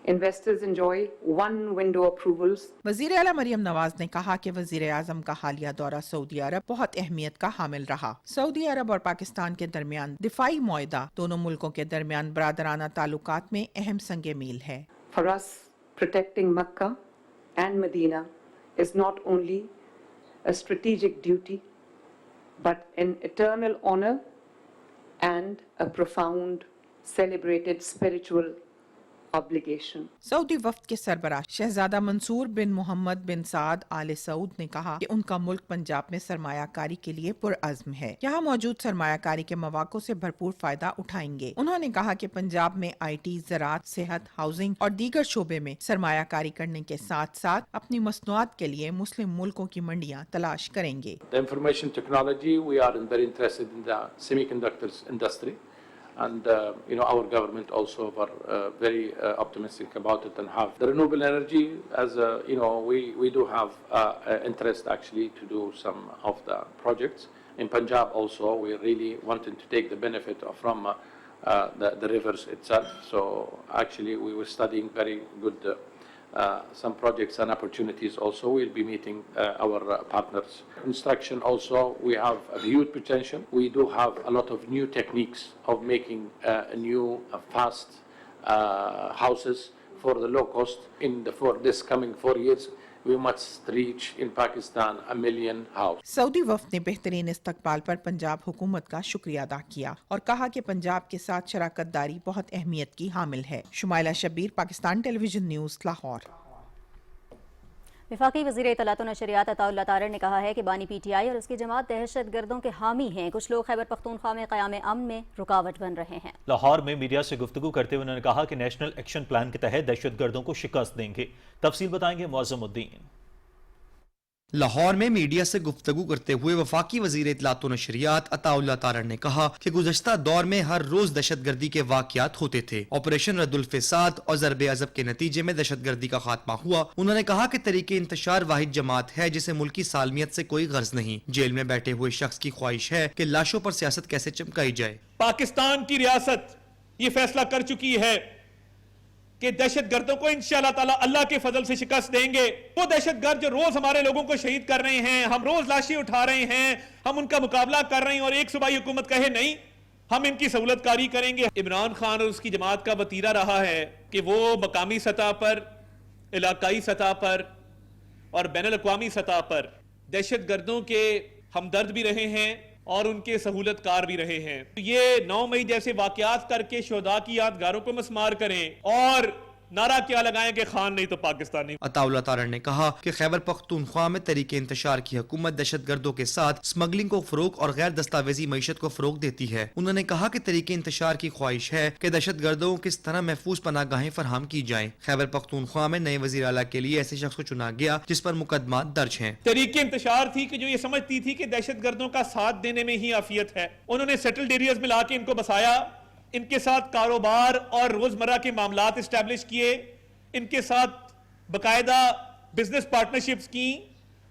investors enjoy one window approvals. وزیر اعلیٰ مریم نواز نے کہا کہ وزیر اعظم کا حالیہ دورہ سعودی عرب بہت اہمیت کا حامل رہا۔ سعودی عرب اور پاکستان کے درمیان دفاعی معاہدہ دونوں ملکوں کے درمیان برادرانہ تعلقات میں اہم سنگ میل ہے۔ For us, protecting Makkah and Medina is not only a strategic duty, but an eternal honor and a profound, celebrated spiritual obligation. سعودی وفد کے سربراہ شہزادہ منصور بن محمد بن سعد آل سعود نے کہا کہ ان کا ملک پنجاب میں سرمایہ کاری کے لیے پرعزم ہے، یہاں موجود سرمایہ کاری کے مواقع سے بھرپور فائدہ اٹھائیں گے۔ انہوں نے کہا کہ پنجاب میں آئی ٹی، زراعت، صحت، ہاؤسنگ اور دیگر شعبے میں سرمایہ کاری کرنے کے ساتھ ساتھ اپنی مصنوعات کے لیے مسلم ملکوں کی منڈیاں تلاش کریں گے۔ The information technology, we are very interested in the semiconductors industry. And our government also were very optimistic about it, and have the renewable energy as we do have interest actually to do some of the projects in Punjab. Also we really wanted to take the benefit from the rivers itself, so actually we were studying very good some projects and opportunities. Also we'll be meeting our partners. Construction also, we have a huge potential. We do have a lot of new techniques of making new fast houses for the low cost. For this coming 4 years we must reach in Pakistan 1 million house. سعودی وفد نے بہترین استقبال پر پنجاب حکومت کا شکریہ ادا کیا اور کہا کہ پنجاب کے ساتھ شراکت داری بہت اہمیت کی حامل ہے۔ شمائلہ شبیر، پاکستان ٹیلی ویژن نیوز، لاہور۔ وفاقی وزیر اطلاعات و نشریات عطا اللہ تارڑ نے کہا ہے کہ بانی پی ٹی آئی اور اس کی جماعت دہشت گردوں کے حامی ہیں۔ کچھ لوگ خیبر پختونخوا میں قیام امن میں رکاوٹ بن رہے ہیں۔ لاہور میں میڈیا سے گفتگو کرتے ہوئے انہوں نے کہا کہ نیشنل ایکشن پلان کے تحت دہشت گردوں کو شکست دیں گے۔ تفصیل بتائیں گے معظم الدین۔ لاہور میں میڈیا سے گفتگو کرتے ہوئے وفاقی وزیر اطلاعات و نشریات عطا اللہ تارڑ نے کہا کہ گزشتہ دور میں ہر روز دہشت گردی کے واقعات ہوتے تھے۔ آپریشن رد الفساد اور ضرب عضب کے نتیجے میں دہشت گردی کا خاتمہ ہوا۔ انہوں نے کہا کہ طریق انتشار واحد جماعت ہے جسے ملکی سالمیت سے کوئی غرض نہیں۔ جیل میں بیٹھے ہوئے شخص کی خواہش ہے کہ لاشوں پر سیاست کیسے چمکائی جائے۔ پاکستان کی ریاست یہ فیصلہ کر چکی ہے کہ دہشت گردوں کو انشاءاللہ تعالی اللہ کے فضل سے شکست دیں گے۔ وہ دہشت گرد جو روز ہمارے لوگوں کو شہید کر رہے ہیں، ہم روز لاشیں اٹھا رہے ہیں، ہم ان کا مقابلہ کر رہے ہیں اور ایک صوبائی حکومت کہے نہیں ہم ان کی سہولت کاری کریں گے۔ عمران خان اور اس کی جماعت کا وتیرہ رہا ہے کہ وہ مقامی سطح پر، علاقائی سطح پر اور بین الاقوامی سطح پر دہشت گردوں کے ہمدرد بھی رہے ہیں اور ان کے سہولت کار بھی رہے ہیں. یہ 9 مئی جیسے واقعات کر کے شہداء کی یادگاروں کو مسمار کریں اور نعرہ کیا لگائیں کہ خان نہیں تو پاکستان نہیں. عطا اللہ تارڑ نے کہا کہ خیبر پختونخوا میں طریق انتشار کی حکومت دہشت گردوں کے ساتھ اسمگلنگ کو فروغ اور غیر دستاویزی معیشت کو فروغ دیتی ہے. انہوں نے کہا کہ طریق انتشار کی خواہش ہے کہ دہشت گردوں کس طرح محفوظ پناہ گاہیں فراہم کی جائیں. خیبر پختونخوا میں نئے وزیر اعلیٰ کے لیے ایسے شخص کو چنا گیا جس پر مقدمات درج ہیں. طریق انتشار تھی کہ جو یہ سمجھتی تھی کہ دہشت گردوں کا ساتھ دینے میں ہی عافیت ہے. انہوں نے سیٹلڈ ایریاز میں لا کے ان کو بسایا, ان کے ساتھ کاروبار اور روزمرہ کے معاملات اسٹیبلش کیے, ان کے ساتھ باقاعدہ بزنس پارٹنرشپس کی,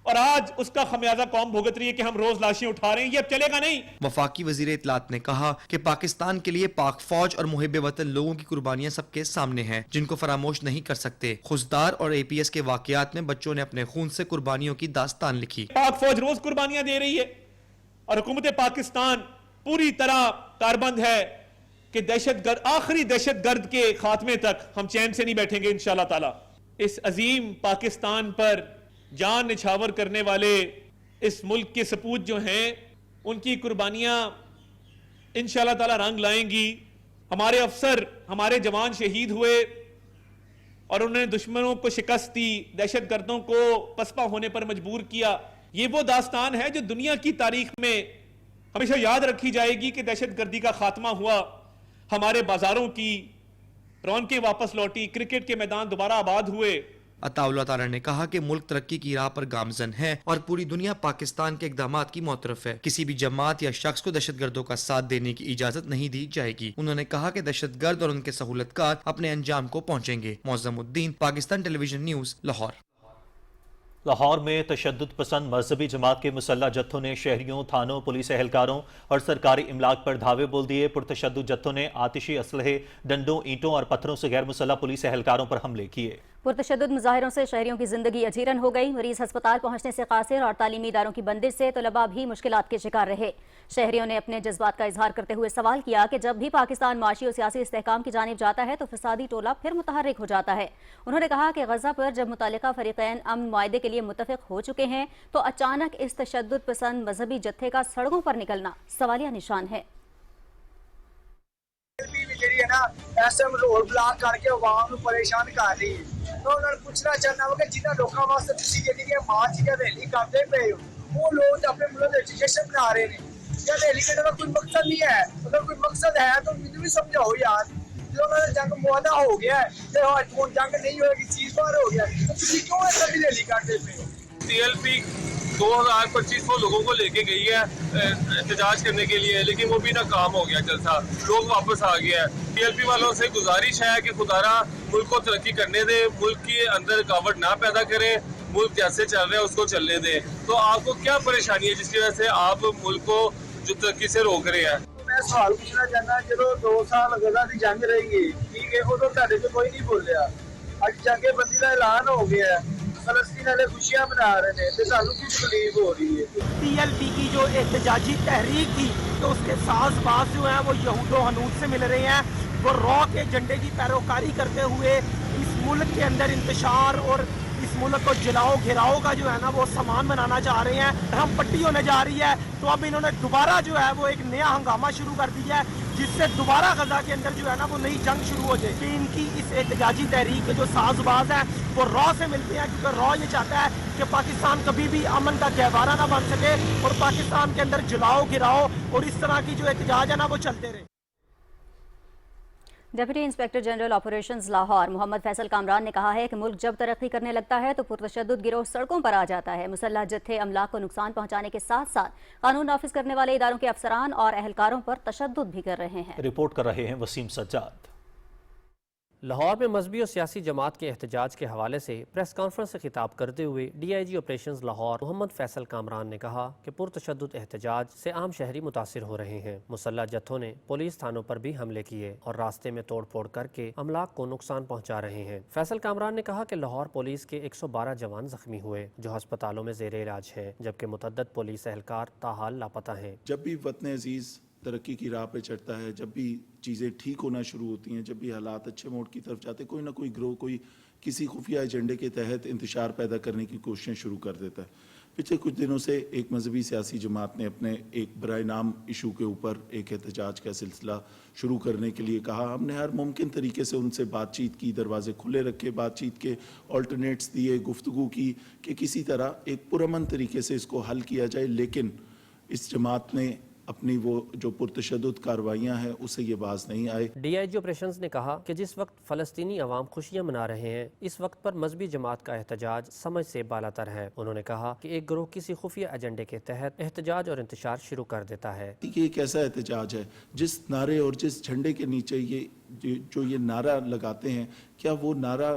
اور آج اس کا خمیازہ قوم بھگت رہی ہے کہ ہم روز لاشیں اٹھا رہے ہیں. یہ اب چلے گا نہیں. وفاقی وزیر اطلاعات نے کہا کہ پاکستان کے لیے پاک فوج اور محب وطن لوگوں کی قربانیاں سب کے سامنے ہیں جن کو فراموش نہیں کر سکتے. خزدار اور APS کے واقعات میں بچوں نے اپنے خون سے قربانیوں کی داستان لکھی. پاک فوج روز قربانیاں دے رہی ہے اور حکومت پاکستان پوری طرح کاربند ہے کہ دہشت گرد, آخری دہشت گرد کے خاتمے تک ہم چین سے نہیں بیٹھیں گے انشاءاللہ تعالی. اس عظیم پاکستان پر جان نچھاور کرنے والے اس ملک کے سپوت جو ہیں ان کی قربانیاں انشاءاللہ تعالی رنگ لائیں گی. ہمارے افسر, ہمارے جوان شہید ہوئے اور انہوں نے دشمنوں کو شکست دی, دہشت گردوں کو پسپا ہونے پر مجبور کیا. یہ وہ داستان ہے جو دنیا کی تاریخ میں ہمیشہ یاد رکھی جائے گی کہ دہشت گردی کا خاتمہ ہوا, ہمارے بازاروں کی رونقیں واپس لوٹی, کرکٹ کے میدان دوبارہ آباد ہوئے. عطا اللہ تارڑ نے کہا کہ ملک ترقی کی راہ پر گامزن ہے اور پوری دنیا پاکستان کے اقدامات کی معترف ہے. کسی بھی جماعت یا شخص کو دہشت گردوں کا ساتھ دینے کی اجازت نہیں دی جائے گی. انہوں نے کہا کہ دہشت گرد اور ان کے سہولت کار اپنے انجام کو پہنچیں گے. معظم الدین, پاکستان ٹیلی ویژن نیوز, لاہور. لاہور میں تشدد پسند مذہبی جماعت کے مسلح جتھوں نے شہریوں, تھانوں, پولیس اہلکاروں اور سرکاری املاک پر دھاوے بول دیے. پرتشدد جتھوں نے آتشی اسلحے, ڈنڈوں, اینٹوں اور پتھروں سے غیر مسلح پولیس اہلکاروں پر حملے کیے. پرتشدد مظاہروں سے شہریوں کی زندگی اجیرن ہو گئی. مریض ہسپتال پہنچنے سے قاصر اور تعلیمی اداروں کی بندش سے طلباء بھی مشکلات کے شکار رہے. شہریوں نے اپنے جذبات کا اظہار کرتے ہوئے سوال کیا کہ جب بھی پاکستان معاشی اور سیاسی استحکام کی جانب جاتا ہے تو فسادی ٹولہ پھر متحرک ہو جاتا ہے. انہوں نے کہا کہ غزہ پر جب متعلقہ فریقین امن معاہدے کے لیے متفق ہو چکے ہیں تو اچانک اس تشدد پسند مذہبی جتھے کا سڑکوں پر نکلنا سوالیہ نشان ہے. ایسے روڈ بلاک کر کے عوام پریشان کر رہی ہے. تو انہوں نے پوچھنا چاہنا ہو کہ جنہوں لوگوں واسطے تسی جی مارچ یا ریلی کرتے پے ہو وہ لوگ اپنے ملک میں جشن بنا رہے ہیں. یا ریلی کرنے کا کوئی مقصد نہیں ہے. اگر کوئی مقصد ہے تو مجھے بھی سمجھاؤ یار. جو جنگ معاہدہ ہو گیا ہے تو جنگ نہیں ہوئے گی, چیز بار ہو گیا ہے, تو تسی کیوں ایسا بھی ریلی کرتے پے ہو. TLP 2500 لوگوں کو لے کے گئی ہے احتجاج کرنے کے لیے, لیکن وہ بھی ناکام ہو گیا جلسہ, لوگ واپس آ گیا ہے. TLP والوں سے گزارش ہے کہ خدارا ملک کو ترقی کرنے دے, ملک کے اندر رکاوٹ نہ پیدا کریں, ملک جیسے چل رہا ہے اس کو چلنے دیں. تو آپ کو کیا پریشانی ہے جس کی وجہ سے آپ ملک کو جو ترقی سے روک رہے ہیں؟ میں سوال پوچھنا چاہنا, جب 2 سال غزہ کی جنگ رہی ہے, ٹھیک ہے, ادو تھے سے کوئی نہیں بولیا. اج جنگ بندی کا اعلان ہو گیا ہے, فلسطین والے خوشیاں منا رہے ہیں, تو سانو کی تکلیف ہو رہی ہے. TLP کی جو احتجاجی تحریک تھی تو اس کے ساز باز جو ہیں وہ یہود و حنود سے مل رہے ہیں. وہ را کے جھنڈے کی پیروکاری کرتے ہوئے اس ملک کے اندر انتشار اور اس ملک کو جلاؤ گھراؤ کا جو ہے نا وہ سامان بنانا چاہ رہے ہیں. ہم پٹی ہونے جا رہی ہے تو اب انہوں نے دوبارہ جو ہے وہ ایک نیا ہنگامہ شروع کر دیا ہے جس سے دوبارہ غزہ کے اندر جو ہے نا وہ نئی جنگ شروع ہو جائے. کہ ان کی اس احتجاجی تحریک کے جو ساز باز ہیں وہ را سے ملتے ہیں, کیونکہ را یہ چاہتا ہے کہ پاکستان کبھی بھی امن کا گہوارہ نہ بن سکے اور پاکستان کے اندر جلاؤ گراؤ اور اس طرح کی جو احتجاج ہے نا وہ چلتے رہے. Deputy inspector general operations Lahore Muhammad Faisal Kamran نے کہا ہے کہ ملک جب ترقی کرنے لگتا ہے تو پرتشدد گروہ سڑکوں پر آ جاتا ہے. مسلح جتھے املاک کو نقصان پہنچانے کے ساتھ ساتھ قانون نافذ کرنے والے اداروں کے افسران اور اہلکاروں پر تشدد بھی کر رہے ہیں. رپورٹ کر رہے ہیں وسیم سجاد. لاہور میں مذہبی اور سیاسی جماعت کے احتجاج کے حوالے سے پریس کانفرنس سے خطاب کرتے ہوئے DIG آپریشنز لاہور محمد فیصل کامران نے کہا کہ پرتشدد احتجاج سے عام شہری متاثر ہو رہے ہیں. مسلح جتھوں نے پولیس تھانوں پر بھی حملے کیے اور راستے میں توڑ پھوڑ کر کے املاک کو نقصان پہنچا رہے ہیں. فیصل کامران نے کہا کہ لاہور پولیس کے 112 جوان زخمی ہوئے جو ہسپتالوں میں زیر علاج ہیں, جبکہ متعدد پولیس اہلکار تاحال لاپتہ ہیں. جب بھی وطن عزیز ترقی کی راہ پہ چڑھتا ہے, جب بھی چیزیں ٹھیک ہونا شروع ہوتی ہیں, جب بھی حالات اچھے موڑ کی طرف جاتے, کوئی نہ کوئی گروہ کوئی کسی خفیہ ایجنڈے کے تحت انتشار پیدا کرنے کی کوششیں شروع کر دیتا ہے. पिछले कुछ दिनों से एक मजहबी सियासी जमात ने अपने एक बराए नाम इशू के ऊपर एक एहतजाज का सिलसिला शुरू करने के लिए कहा। हमने हर मुमकिन तरीके से उनसे बातचीत की, दरवाजे खुले रखे, बातचीत के ऑल्टरनेट्स दिए, गुफ्तगू की कि किसी तरह एक पुरअमन तरीके से इसको हल किया जाए, लेकिन इस जमात ने अपनी वो जो पुरतशद्दुद कार्रवाइयाँ हैं उससे ये बाज नहीं आए। DIG ऑपरेशंस ने कहा कि जिस वक्त फ़लस्तीनी अवाम खुशियां मना रहे हैं, इस वक्त पर मजहबी जमात का एहतजाज समझ से बालातर है। उन्होंने कहा कि एक गिरोह किसी खुफिया एजेंडे के तहत एहतजाज और इंतशार शुरू कर देता है। ये एक ऐसा एहतजाज है जिस नारे और जिस झंडे के नीचे ये जो ये नारा लगाते हैं, क्या वो नारा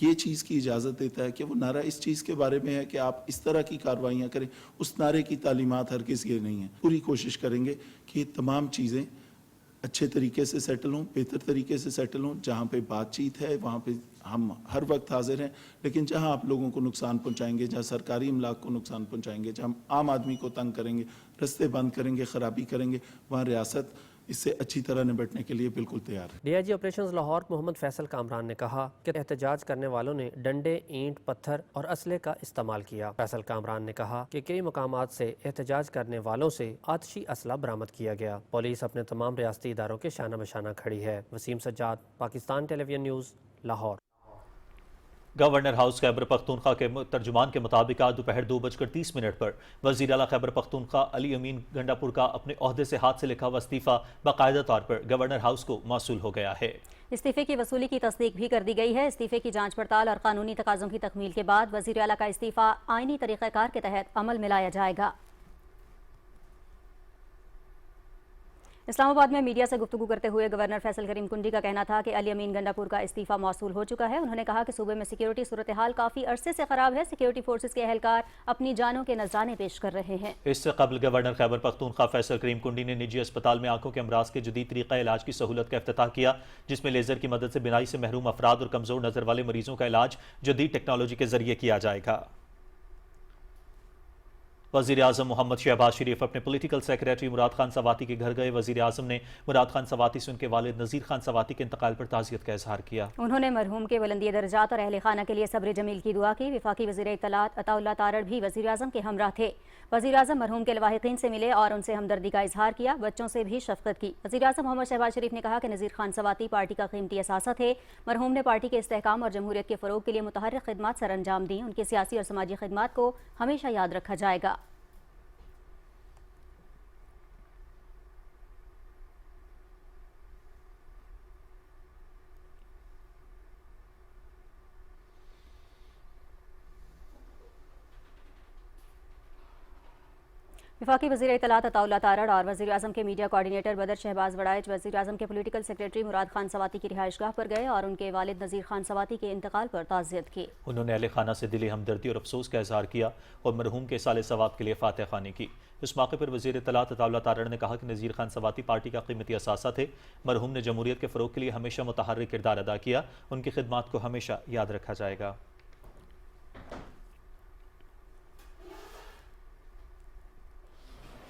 ये चीज़ की इजाज़त देता है कि वो नारा इस चीज़ के बारे में है कि आप इस तरह की कार्रवाइयाँ करें? उस नारे की तालीमात हर किसी ये नहीं है। पूरी कोशिश करेंगे कि ये तमाम चीज़ें अच्छे तरीके से सेटल हों, बेहतर तरीके से सेटल हों। जहाँ पे बातचीत है वहाँ पे हम हर वक्त हाजिर हैं, लेकिन जहाँ आप लोगों को नुकसान पहुँचाएंगे, जहाँ सरकारी इमलाक को नुकसान पहुँचाएंगे, जहाँ आम आदमी को तंग करेंगे, रस्ते बंद करेंगे, ख़राबी करेंगे, वहाँ रियासत इससे अच्छी तरह निपटने के लिए बिल्कुल तैयार है। DIG ऑपरेशंस लाहौर मोहम्मद फैसल कामरान ने कहा कि एहतजाज करने वालों ने डंडे, ईंट, पत्थर और असले का इस्तेमाल किया। फैसल कामरान ने कहा कि कई मकामात से एहतजाज करने वालों से आतिशी असला बरामद किया गया। पुलिस अपने तमाम रियासती इदारों के शाना बशाना खड़ी है। Waseem Sajjad, Pakistan television news, Lahore. Governor house Khyber Pakhtunkhwa के तर्जुमान के मुताबिक आज दोपहर 2:30 पर वज़ीर आला खैबर पख्तूनख्वा अली अमीन गंडापुर का अपने ओहदे से हाथ से लिखा हुआ इस्तीफ़ा बाकायदा तौर पर गवर्नर हाउस को मौसूल हो गया है। इस्तीफे की वसूली की तस्दीक भी कर दी गई है। इस्तीफे की जांच पड़ताल और कानूनी तकाज़ों की तकमील के बाद वज़ीर आला का इस्तीफ़ा आईनी तरीक़ाकार के तहत अमल में लाया जाएगा। इस्लामाबाद में मीडिया से गुफ्तगू करते हुए गवर्नर फैसल करीम कुंडी का कहना था कि अली अमीन गंडापुर का इस्तीफा मौसूल हो चुका है। उन्होंने कहा कि सूबे में सिक्योरिटी सूरत हाल काफ़ी अरसे से ख़राब है। सिक्योरिटी फोर्सेस के एहलकार अपनी जानों के नजराने पेश कर रहे हैं। इससे कबल गवर्नर खैबर पख्तूनख्वा फैसल करीम कुंडी ने निजी अस्पताल में आंखों के अमराज के जदीद तरीका इलाज की सहूलत का इफ्तिताह किया, जिसमें लेजर की मदद से बिनाई से महरूम अफराद और कमजोर नजर वाले मरीजों का इलाज जदीद टेक्नोलॉजी के जरिए किया जाएगा। वज़ीर आज़म मोहम्मद शहबाज शरीफ अपने पॉलिटिकल सेक्रेटरी मुराद खान सवाती के घर गए। वज़ीर आज़म ने मुराद खान सवाती से उनके वालिद नज़ीर खान सवाती के इंतकाल पर ताज़ियत का इजहार किया। उन्होंने मरहूम के बुलंदी दर्जात और अहले खाना के लिए सब्र जमील की दुआ की। वफाकी वज़ीर इत्तलात अताउल्लाह तारड़ भी वज़ीर आज़म के हमराह थे। वज़ीर आज़म मरहूम के लवाहिकीन से मिले और उनसे हमदर्दी का इजहार किया। बच्चों से भी शफ़क़त की। वज़ीर आज़म मोहम्मद शहबाज शरीफ ने कहा कि नज़ीर खान सवाती पार्टी का कीमती असासा थे। मरहूम ने पार्टी के इस्तेहकाम और जमहूरियत के फ़रोग़ के लिए मुतहर्रिक खिदमात सर अंजाम दी। उनकी सियासी और समाजी खिदमात को हमेशा याद रखा जाएगा। वफाकी वज़ीर इत्तलात अताउल्लाह तारड़ और वज़ीर आज़म के मीडिया कोऑर्डिनेटर बदर शहबाज वड़ाइच वज़ीर आज़म के पॉलिटिकल सेक्रेटरी मुराद खान सवाती की रिहाइशगाह पर गए और उनके वालिद नज़ीर खान सवाती के इंतकाल पर ताज़ियत की। उन्होंने अहले खाना से दिली हमदर्दी और अफसोस का इजहार किया और मरहूम के साले सवाब के लिए फातह ख़्वानी की। इस मौके पर वज़ीर इत्तलात अताउल्लाह तारड़ ने कहा कि नज़ीर खान सवाती पार्टी का कीमती असासा थे। मरहूम ने जमहूरियत के फ़रोग़ के लिए हमेशा मुतहर्रिक किरदार अदा किया। उनकी खिदमात को हमेशा याद रखा जाएगा।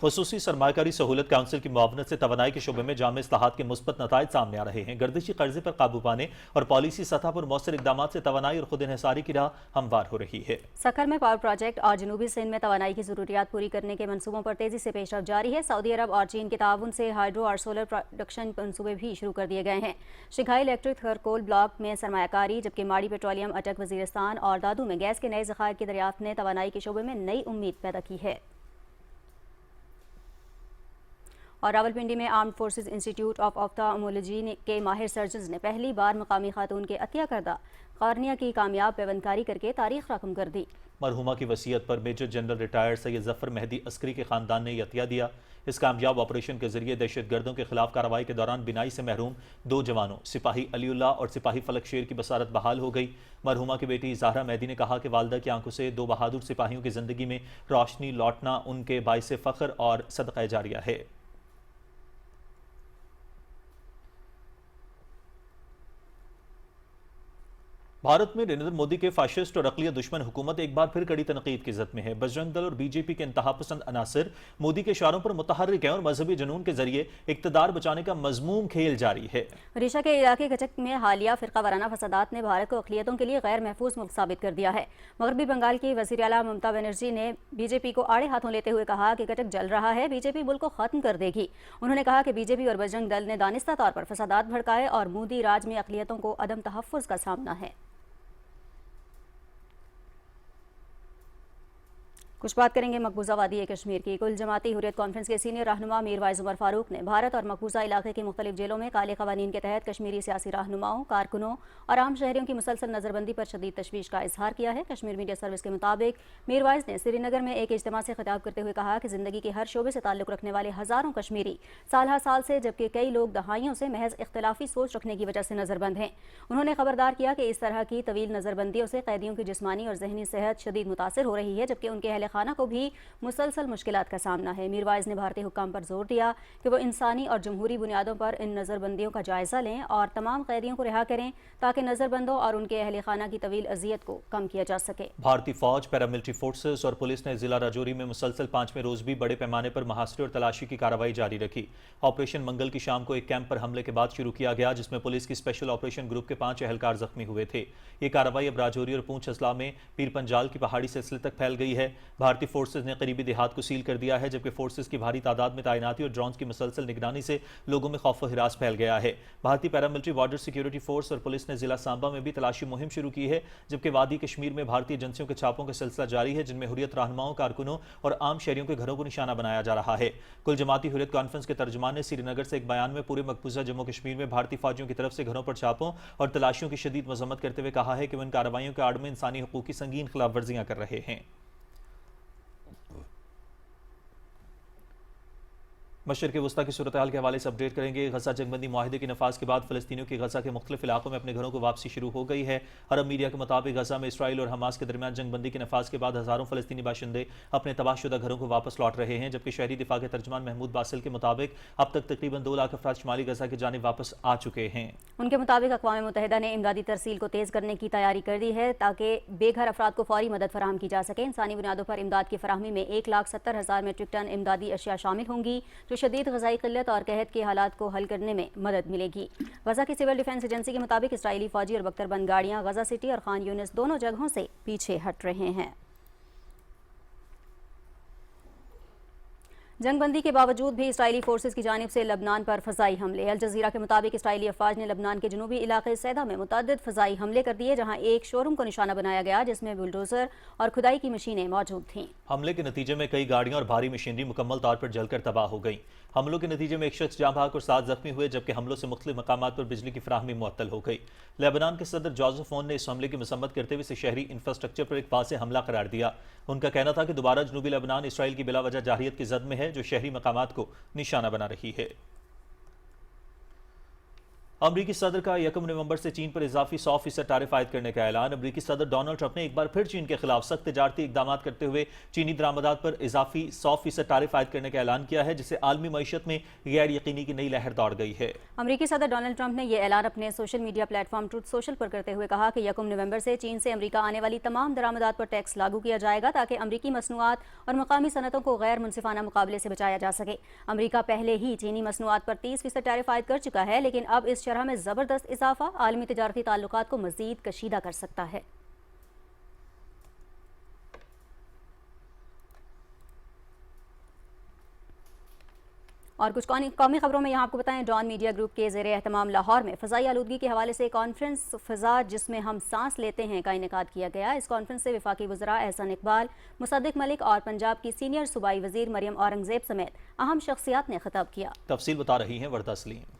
ख़ुसूसी सरमायाकारी सहूलत काउंसिल की मुआवनत से तवानाई के शोबे में जामे इस्लाहात के मुस्बत नताइज सामने आ रहे हैं। गर्दिशी कर्जे पर काबू पाने और पॉलिसी सतह पर मौसर इकदाम से तवानाई और खुद इन्हिसारी की राह हमवार हो रही है। सखर में पावर प्रोजेक्ट और जनूबी सिंध में तवानाई की ज़रूरियात पूरी करने के मनसूबों पर तेजी से पेशरफ जारी है। सऊदी अरब और चीन के ताउन से हाइड्रो और सोलर प्रोडक्शन मनसूबे भी शुरू कर दिए गए हैं। शिघाई इलेक्ट्रिक खरकोल ब्लॉक में सरमायाकारी, जबकि माड़ी पेट्रोलियम अटक वजीरिस्तान और दादू में गैस के नए ज़खायर की दरियाफ्त ने तवानाई के शोबे में नई उम्मीद पैदा की है। और रावलपिंडी में आर्म्ड फोर्सेस इंस्टीट्यूट ऑफ ऑफ्थाल्मोलॉजी के माहिर सर्जन्स ने पहली बार मकामी खातून के अतिया करदा कार्निया की कामयाब पेवंदकारी करके तारीख रकम कर दी। मरहुमा की वसीयत पर major general retired Syed Zafar Mehdi Askari के खानदान ने अतिया दिया। इस कामयाब ऑपरेशन के जरिए दहशतगर्दों के खिलाफ कार्रवाई के दौरान बिनाई से महरूम 2 जवानों सिपाही अलीउल्लाह और सिपाही फलक शेर की बसारत बहाल हो गई। मरहुमा की बेटी ज़हरा मेहदी ने कहा कि वालदा की आंखों से 2 बहादुर सिपाहियों की ज़िंदगी में रोशनी लौटना उनके बाइस फ़ख्र और सदक़ा जारिया है। भारत में नरेंद्र मोदी के फाशिस्ट और अक़लियत दुश्मन हुकूमत एक बार फिर कड़ी तनकीद की ज़द में है। बजरंग दल और बीजेपी के इंतहा पसंद अनासर मोदी के इशारों पर मुतहर्रिक हैं और मजहबी जुनून के जरिए इक़्तिदार बचाने का मजमूम खेल जारी है। ओडिशा के इलाके कचक में हालिया फिरका वाराना फसादात ने भारत को अक़लियतों के लिए गैर महफूज मुल्क साबित कर दिया है। मगरबी बंगाल की वज़ीर आला ममता बनर्जी ने बीजेपी को आड़े हाथों लेते हुए कहा कि कचक जल रहा है, बीजेपी मुल्क को खत्म कर देगी। उन्होंने कहा कि बीजेपी और बजरंग दल ने दानिस्ता तौर पर फसादात भड़काए और मोदी राज में अक़लियतों को अदम तहफ़्फ़ुज़ का सामना है। कुछ बात करेंगे मकबूजा वादी कश्मीर की। कुल जमाती हुर्रियत कॉन्फ्रेंस के सीनियर रहनुमा मीर वाइज उमर फारूक ने भारत और मकबूजा इलाके की मुख्तलिफ जेलों में काले क़वानीन के तहत कश्मीरी सियासी रहनुमाओं, कारकुनों और आम शहरियों की मुसलसल नज़रबंदी पर शदीद तशवीश का इजहार किया है। कश्मीर मीडिया सर्विस के मुताबिक मीर वाइज ने श्रीनगर में एक इज्तिमा से खिताब करते हुए कहा कि ज़िंदगी के हर शोबे से ताल्लुक़ रखने वाले हज़ारों कश्मीरी साल हर साल से, जबकि कई लोग दहाइयों से महज इख्तलाफी सोच रखने की वजह से नज़रबंद हैं। उन्होंने खबरदार किया कि इस तरह की तवील नज़रबंदियों से कैदियों की जिस्मानी और जहनी सेहत शदीद मुतासर हो रही है, जबकि उनके अहल खाना को भी मुसलसल मुश्किलात का सामना है। मीर वाइज ने भारतीय हुक्काम पर जोर दिया कि वो इंसानी और जमहूरी बुनियादों पर इन नज़रबंदियों का जायज़ा लें और तमाम कैदियों को रिहा करें ताकि नज़रबंदों और उनके अहल खाना की तवील अजियत को कम किया जा सके। भारतीय फौज, पैरामिलिट्री फोर्सेस और पुलिस ने जिला राजौरी में मुसलसल 5वें रोज भी बड़े पैमाने पर मुहासरे और तलाशी की कार्रवाई जारी रखी। ऑपरेशन मंगल की शाम को एक कैंप पर हमले के बाद शुरू किया गया, जिसमें पुलिस की स्पेशल ऑपरेशन ग्रुप के 5 एहलकार जख्मी हुए थे। ये कार्रवाई अब राजौरी और पूंछ अजला में पीर पंजाल की पहाड़ी सिलसिले तक फैल गई है। भारतीय फोर्सेज ने करीबी देहात को सील कर दिया है, जबकि फोर्सेज की भारी तादाद में तैनाती और ड्रोन्स की मुसलसल निगरानी से लोगों में खौफ व हिरास फैल गया है। भारतीय पैरामिलिट्री बॉर्डर सिक्योरिटी फोर्स और पुलिस ने जिला सांबा में भी तलाशी मुहिम शुरू की है, जबकि वादी कश्मीर में भारतीय एजेंसियों के छापों का सिलसिला जारी है, जिनमें हुर्रियत रहनुमाओं, कारकुनों और आम शहरियों के घरों को निशाना बनाया जा रहा है। कुल जमाती हुर्रियत कॉन्फ्रेंस के तर्जुमान ने श्रीनगर से एक बयान में पूरे मकबूजा जम्मू कश्मीर में भारतीय फौजियों की तरफ से घरों पर छापों और तलाशियों की शदीद मजम्मत करते हुए कहा है कि वो इन कार्रवाइयों के आड़ में इंसानी हुकूक की संगीन खिलाफ वर्जियां कर रहे हैं। मशरिक़ वस्ता की सूरत हाल के हवाले से अपडेट करेंगे। गजा जंगबंदी माहिदे के नफाज के बाद फ़लस्तीनियों की गजा के मुख्तलिफ इलाकों में अपने घरों को वापसी शुरू हो गई है। अरब मीडिया के मुताबिक गजा में इसराइल और हमास के दरमियान जंगबंदी के नफाज के बाद हज़ारों फ़लस्तीनी बाशिंदे अपने तबाहशुदा घरों को वापस लौट रहे हैं, जबकि शहरी दिफा के तर्जुमान महमूद बासिल के मुताबिक अब तक तकरीबन 2 लाख अफराद शुमाली गजा की जानिब वापस आ चुके हैं। उनके मुताबिक अक़वाम मुत्तहिदा ने इमदादी तरसील को तेज़ करने की तैयारी कर दी है ताकि बेघर अफराद को फौरी मदद फराहम की जा सके। इंसानी बुनियादों पर इमदाद की फराहमी में 1,70,000 मेट्रिक टन इमदादी अशिया शामिल होंगी, जो शदीद ग़ज़ाई और कहत के हालात को हल करने में मदद मिलेगी। गजा की सिविल डिफेंस एजेंसी के मुताबिक इसराइली फौजी और बख्तरबंद गाड़ियां गजा सिटी और खान यूनिस दोनों जगहों से पीछे हट रहे हैं। जंगबंदी के बावजूद भी इसराइली फोर्सेस की जानिब से लबनान पर फ़ज़ाई हमले। अल जज़ीरा के मुताबिक इसराइली अफवाज ने लबनान के जनूबी इलाके सैदा में मुतअद्दिद फ़ज़ाई हमले कर दिए, जहां एक शोरूम को निशाना बनाया गया जिसमें बुलडोज़र और खुदाई की मशीनें मौजूद थीं। हमले के नतीजे में कई गाड़ियां और भारी मशीनरी मुकम्मल तौर पर जलकर तबाह हो गई। हमलों के नतीजे में एक शख्स जाँ भाग और 7 जख्मी हुए, जबकि हमलों से मुख्तलिफ मकामात पर बिजली की फराहमी मुअत्तल हो गई। लेबनान के सदर जोसेफ ओन ने इस हमले की मसम्मत करते हुए इसे शहरी इंफ्रास्ट्रक्चर पर एक वाज़ेह हमला करार दिया। उनका कहना था कि दोबारा जनूबी लेबनान इसराइल की बिलावजह जाहिरियत की जद में है, जो शहरी मकामात को निशाना बना रही है। अमरीकी सदर का 1 नवंबर से चीन पर इजाफी 100% टैरिफ आयद करने का ऐलान। अमरीकी सदर डोनाल्ड ट्रंप ने एक बार फिर चीन के खिलाफ सख्त तिजारती इकदाम करते हुए चीनी दरामदात पर इजाफी 100% टैरिफ आयद करने का ऐलान किया है, जिससे आलमी मईशत में गैर यकीनी की नई लहर दौड़ गई है। अमरीकी सदर डोनाल्ड ट्रंप ने यह ऐलान अपने social media platform truth social पर करते हुए कहा कि 1 नवंबर से चीन से अमरीका आने वाली तमाम दरामदात पर टैक्स लागू किया जाएगा, ताकि अमरीकी मसनूआत और मकामी सनतों को गैर मुनसिफाना मुकाबले से बचाया जा सके। अमरीका पहले ही चीनी मसनूआत पर 30% टैरिफ आयद कर चुका है, लेकिन अब इस शरह में जबरदस्त इजाफा आलमी तिजारती ताल्लुकात को मजीद कशीदा कर सकता है। और कुछ कौमी खबरों में यहाँ आपको बताएं, डॉन मीडिया ग्रुप के ज़ेरे एहतमाम लाहौर में फ़ज़ाई आलूदगी के हवाले से कॉन्फ्रेंस फ़ज़ा जिसमें हम सांस लेते हैं का इनेकाद किया गया। इस कॉन्फ्रेंस से वफाकी वज़रा एहसन इकबाल, मुसद्दिक मलिक और पंजाब की सीनियर सूबाई वज़ीर मरियम औरंगज़ेब समेत अहम शख्सियात ने खिताब किया। तफसील बता रही हैं वर्दा सलीम।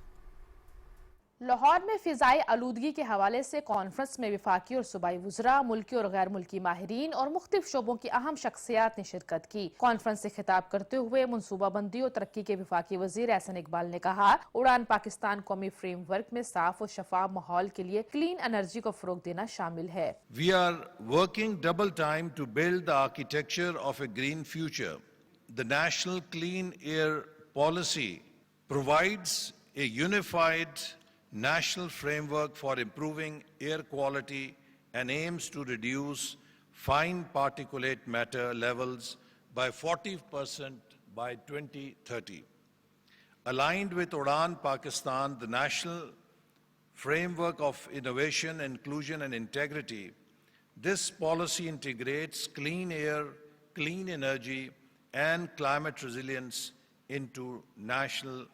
लाहौर में फ़िज़ाई आलूदगी के हवाले से कॉन्फ्रेंस में वफाकी और सूबाई वज़रा, मुल्की और गैर मुल्की माहिरीन और मुख्तलिफ शोबों की अहम शख्सियात ने शिरकत की। कॉन्फ्रेंस से खिताब करते हुए मनसूबाबंदी और तरक्की के वफाकी वज़ीर एहसन इकबाल ने कहा, उड़ान पाकिस्तान कौमी फ्रेमवर्क में साफ और शफाफ माहौल के लिए क्लीन एनर्जी को फ़रोग देना शामिल है। We are working double time to build the architecture of a green future. The National Clean Air Policy provides a unified national framework for improving air quality and aims to reduce fine particulate matter levels by 40% by 2030. Aligned with Udan Pakistan, the National Framework of Innovation, Inclusion and Integrity, this policy integrates clean air, clean energy and climate resilience into national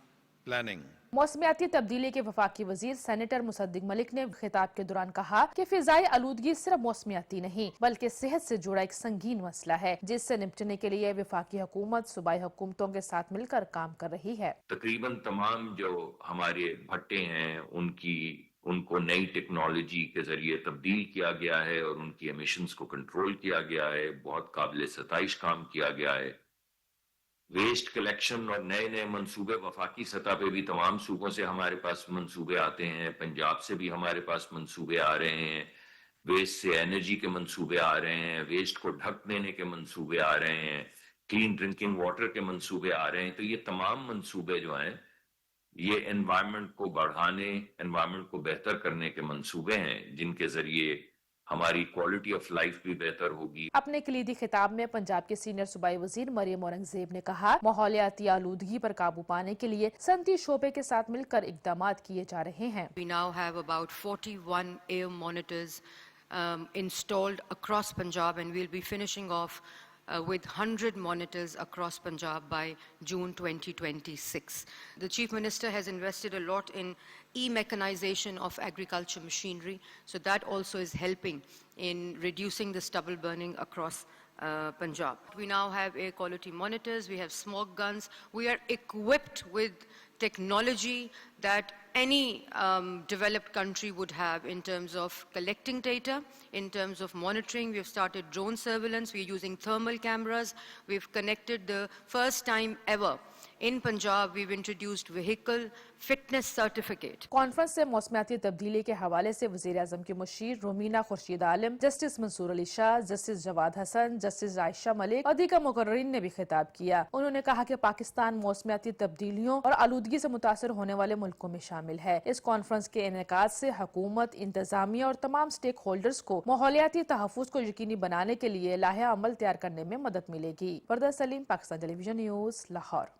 planning. मौसमियाती तब्दीली के वफाकी वजीर senator Mossadegh Malik ने खिताब के दौरान कहा कि फिजाई आलूदगी सिर्फ मौसमियाती नहीं बल्कि सेहत से जुड़ा एक संगीन मसला है जिससे निपटने के लिए वफाकी हुकूमत सूबाई हुकूमतों के साथ मिलकर काम कर रही है। तकरीबन तमाम जो हमारे भट्टे हैं उनको नई टेक्नोलॉजी के जरिए तब्दील किया गया है और उनकी एमिशंस को कंट्रोल किया गया है। बहुत काबिल सताइश काम किया गया है। वेस्ट कलेक्शन और नए नए मंसूबे वफाकी सतह पे भी तमाम सूबों से हमारे पास मंसूबे आते हैं। पंजाब से भी हमारे पास मंसूबे आ रहे हैं। वेस्ट से एनर्जी के मंसूबे आ रहे हैं। वेस्ट को ढक देने के मंसूबे आ रहे हैं। क्लीन ड्रिंकिंग वाटर के मंसूबे आ रहे हैं। तो ये तमाम मंसूबे जो हैं ये एनवायरनमेंट को बढ़ाने, एनवायरनमेंट को बेहतर करने के मंसूबे हैं जिनके जरिए हमारी क्वालिटी ऑफ लाइफ भी बेहतर होगी। अपने कलीदी खिताब में पंजाब के सीनियर सूबाई वजीर मरियम औरंगजेब ने कहा माहौलियाती आलूदगी पर काबू पाने के लिए सनती शोबे के साथ मिलकर इक़दाम किए जा रहे हैं। We now have about 41 air monitors installed across Punjab and we'll be finishing off with 100 monitors across Punjab by June 2026. The Chief Minister has invested a lot in e-mechanization of agriculture machinery, so that also is helping in reducing the stubble burning across Punjab. We now have air quality monitors, we have smoke guns, we are equipped with technology that any developed country would have in terms of collecting data, in terms of monitoring. We have started drone surveillance, we're using thermal cameras, we've connected the first time ever in Punjab, we've introduced vehicle fitness certificate. Conference से मौसमियाती तब्दीली के हवाले से वज़ीर आज़म की मुशीर Romina Khurshid Alam, justice Mansoor Ali Shah, justice Jawad Hasan, justice Ayesha Malik और दीगर मुकर्ररीन ने भी खिताब किया। उन्होंने कहा कि पाकिस्तान मौसमियाती तब्दीलियों और आलूदगी से मुतासर होने वाले मुल्कों में शामिल है। इस कॉन्फ्रेंस के इनेकाद से हुकूमत, इंतजामिया और तमाम स्टेक होल्डर्स को माहौलियाती तहफ़्फ़ुज़ को यकीनी बनाने के लिए लाहे अमल तैयार करने में मदद मिलेगी। Warda Saleem, Pakistan television news, Lahore.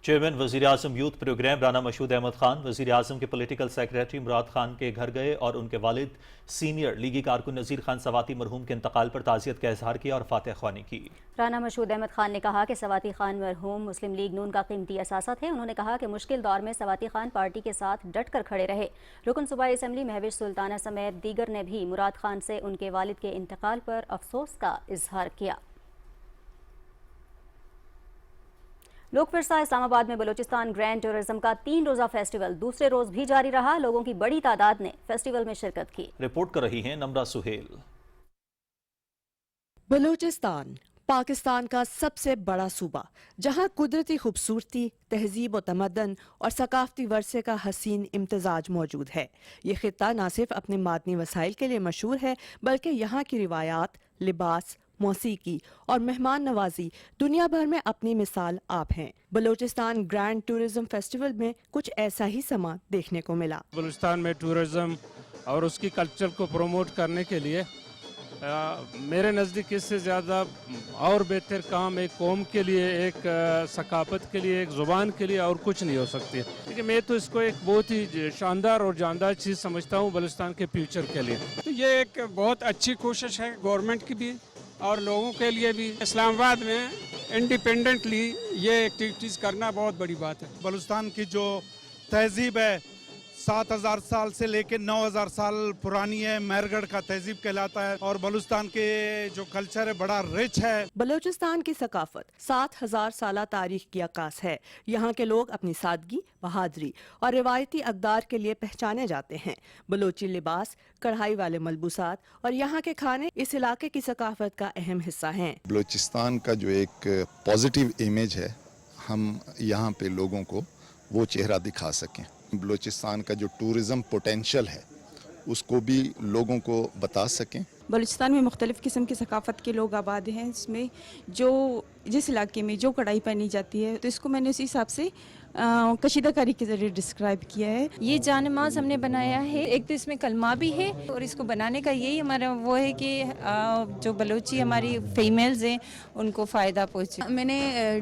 Chairman वज़ीर आज़म यूथ प्रोग्राम राना मशहूद अहमद खान वज़ीर आज़म के पॉलिटिकल सेक्रेटरी मुराद खान के घर गए और उनके वालिद सीनियर लीगी कारकुन नज़ीर खान सवाती मरहूम के इंतकाल पर ताज़ियत का इजहार किया और फातिहा ख्वानी की। राना मशहूद अहमद खान ने कहा कि सवाती खान मरहूम मुस्लिम लीग नून का कीमती असासा थे। उन्होंने कहा कि मुश्किल दौर में सवाती खान पार्टी के साथ डट कर खड़े रहे। रुकन सूबाई असम्बली महविश सुल्ताना समेत दीगर ने भी मुराद खान से उनके वालिद के इंतकाल पर अफसोस का इजहार किया। लोकफिरसा इस्लामाबाद में बलूचिस्तान ग्रैंड टूरिज्म का 3 रोज़ा फेस्टिवल दूसरे रोज भी जारी रहा। लोगों की बड़ी तादाद ने फेस्टिवल में शिरकत की। रिपोर्ट कर रही हैं नम्रा सुहेल। बलूचिस्तान पाकिस्तान का सबसे बड़ा सूबा, जहां कुदरती खूबसूरती, तहजीब व तमद्दन और सकाफती वर्से का हसीन इम्तजाज मौजूद है। ये खित्ता न सिर्फ अपने मादनी वसाइल के लिए मशहूर है बल्कि यहाँ की रिवायात, लिबास, मौसीकी और मेहमान नवाजी दुनिया भर में अपनी मिसाल आप हैं। बलूचिस्तान ग्रैंड टूरिज्म फेस्टिवल में कुछ ऐसा ही समा देखने को मिला। बलूचिस्तान में टूरिज्म और उसकी कल्चर को प्रमोट करने के लिए मेरे नज़दीक इससे ज़्यादा और बेहतर काम एक कौम के लिए, एक सकाफत के लिए, एक ज़ुबान के लिए और कुछ नहीं हो सकती। क्योंकि मैं तो इसको एक बहुत ही शानदार और जानदार चीज़ समझता हूँ बलूचिस्तान के फ्यूचर के लिए। तो ये एक बहुत अच्छी कोशिश है गवर्नमेंट की भी और लोगों के लिए भी। इस्लामाबाद में इंडिपेंडेंटली ये एक्टिविटीज़ करना बहुत बड़ी बात है। बलूचिस्तान की जो तहजीब है 7000 साल से लेकर 9000 साल पुरानी है। मेहरगढ़ का तहजीब कहलाता है और बलूचिस्तान के जो कल्चर है बड़ा रिच है। बलूचिस्तान की सकाफत 7000 साल तारीख की अक्कास है। यहाँ के लोग अपनी सादगी, बहादुरी और रिवायती अक़दार के लिए पहचाने जाते हैं। बलूची लिबास, कढ़ाई वाले मलबूसात और यहाँ के खाने इस इलाके की सकाफत का अहम हिस्सा हैं। बलूचिस्तान का जो एक पॉजिटिव इमेज है, हम यहाँ पे लोगों को वो चेहरा दिखा सकें। बलूचिस्तान का जो टूरिज़म पोटेंशियल है उसको भी लोगों को बता सकें। बलूचिस्तान में मुख्तलिफ़ किस्म की सकाफ़त के लोग आबाद हैं। इसमें जो जिस इलाके में जो कढ़ाई पहनी जाती है तो इसको मैंने उसी हिसाब से कशीदा कारी के ज़रिए डिस्क्राइब किया है। ये जानमाज हमने बनाया है, एक तो इसमें कलमा भी है और इसको बनाने का यही हमारा वो है कि जो बलोची हमारी फीमेल्स हैं उनको फ़ायदा पहुँचे। मैंने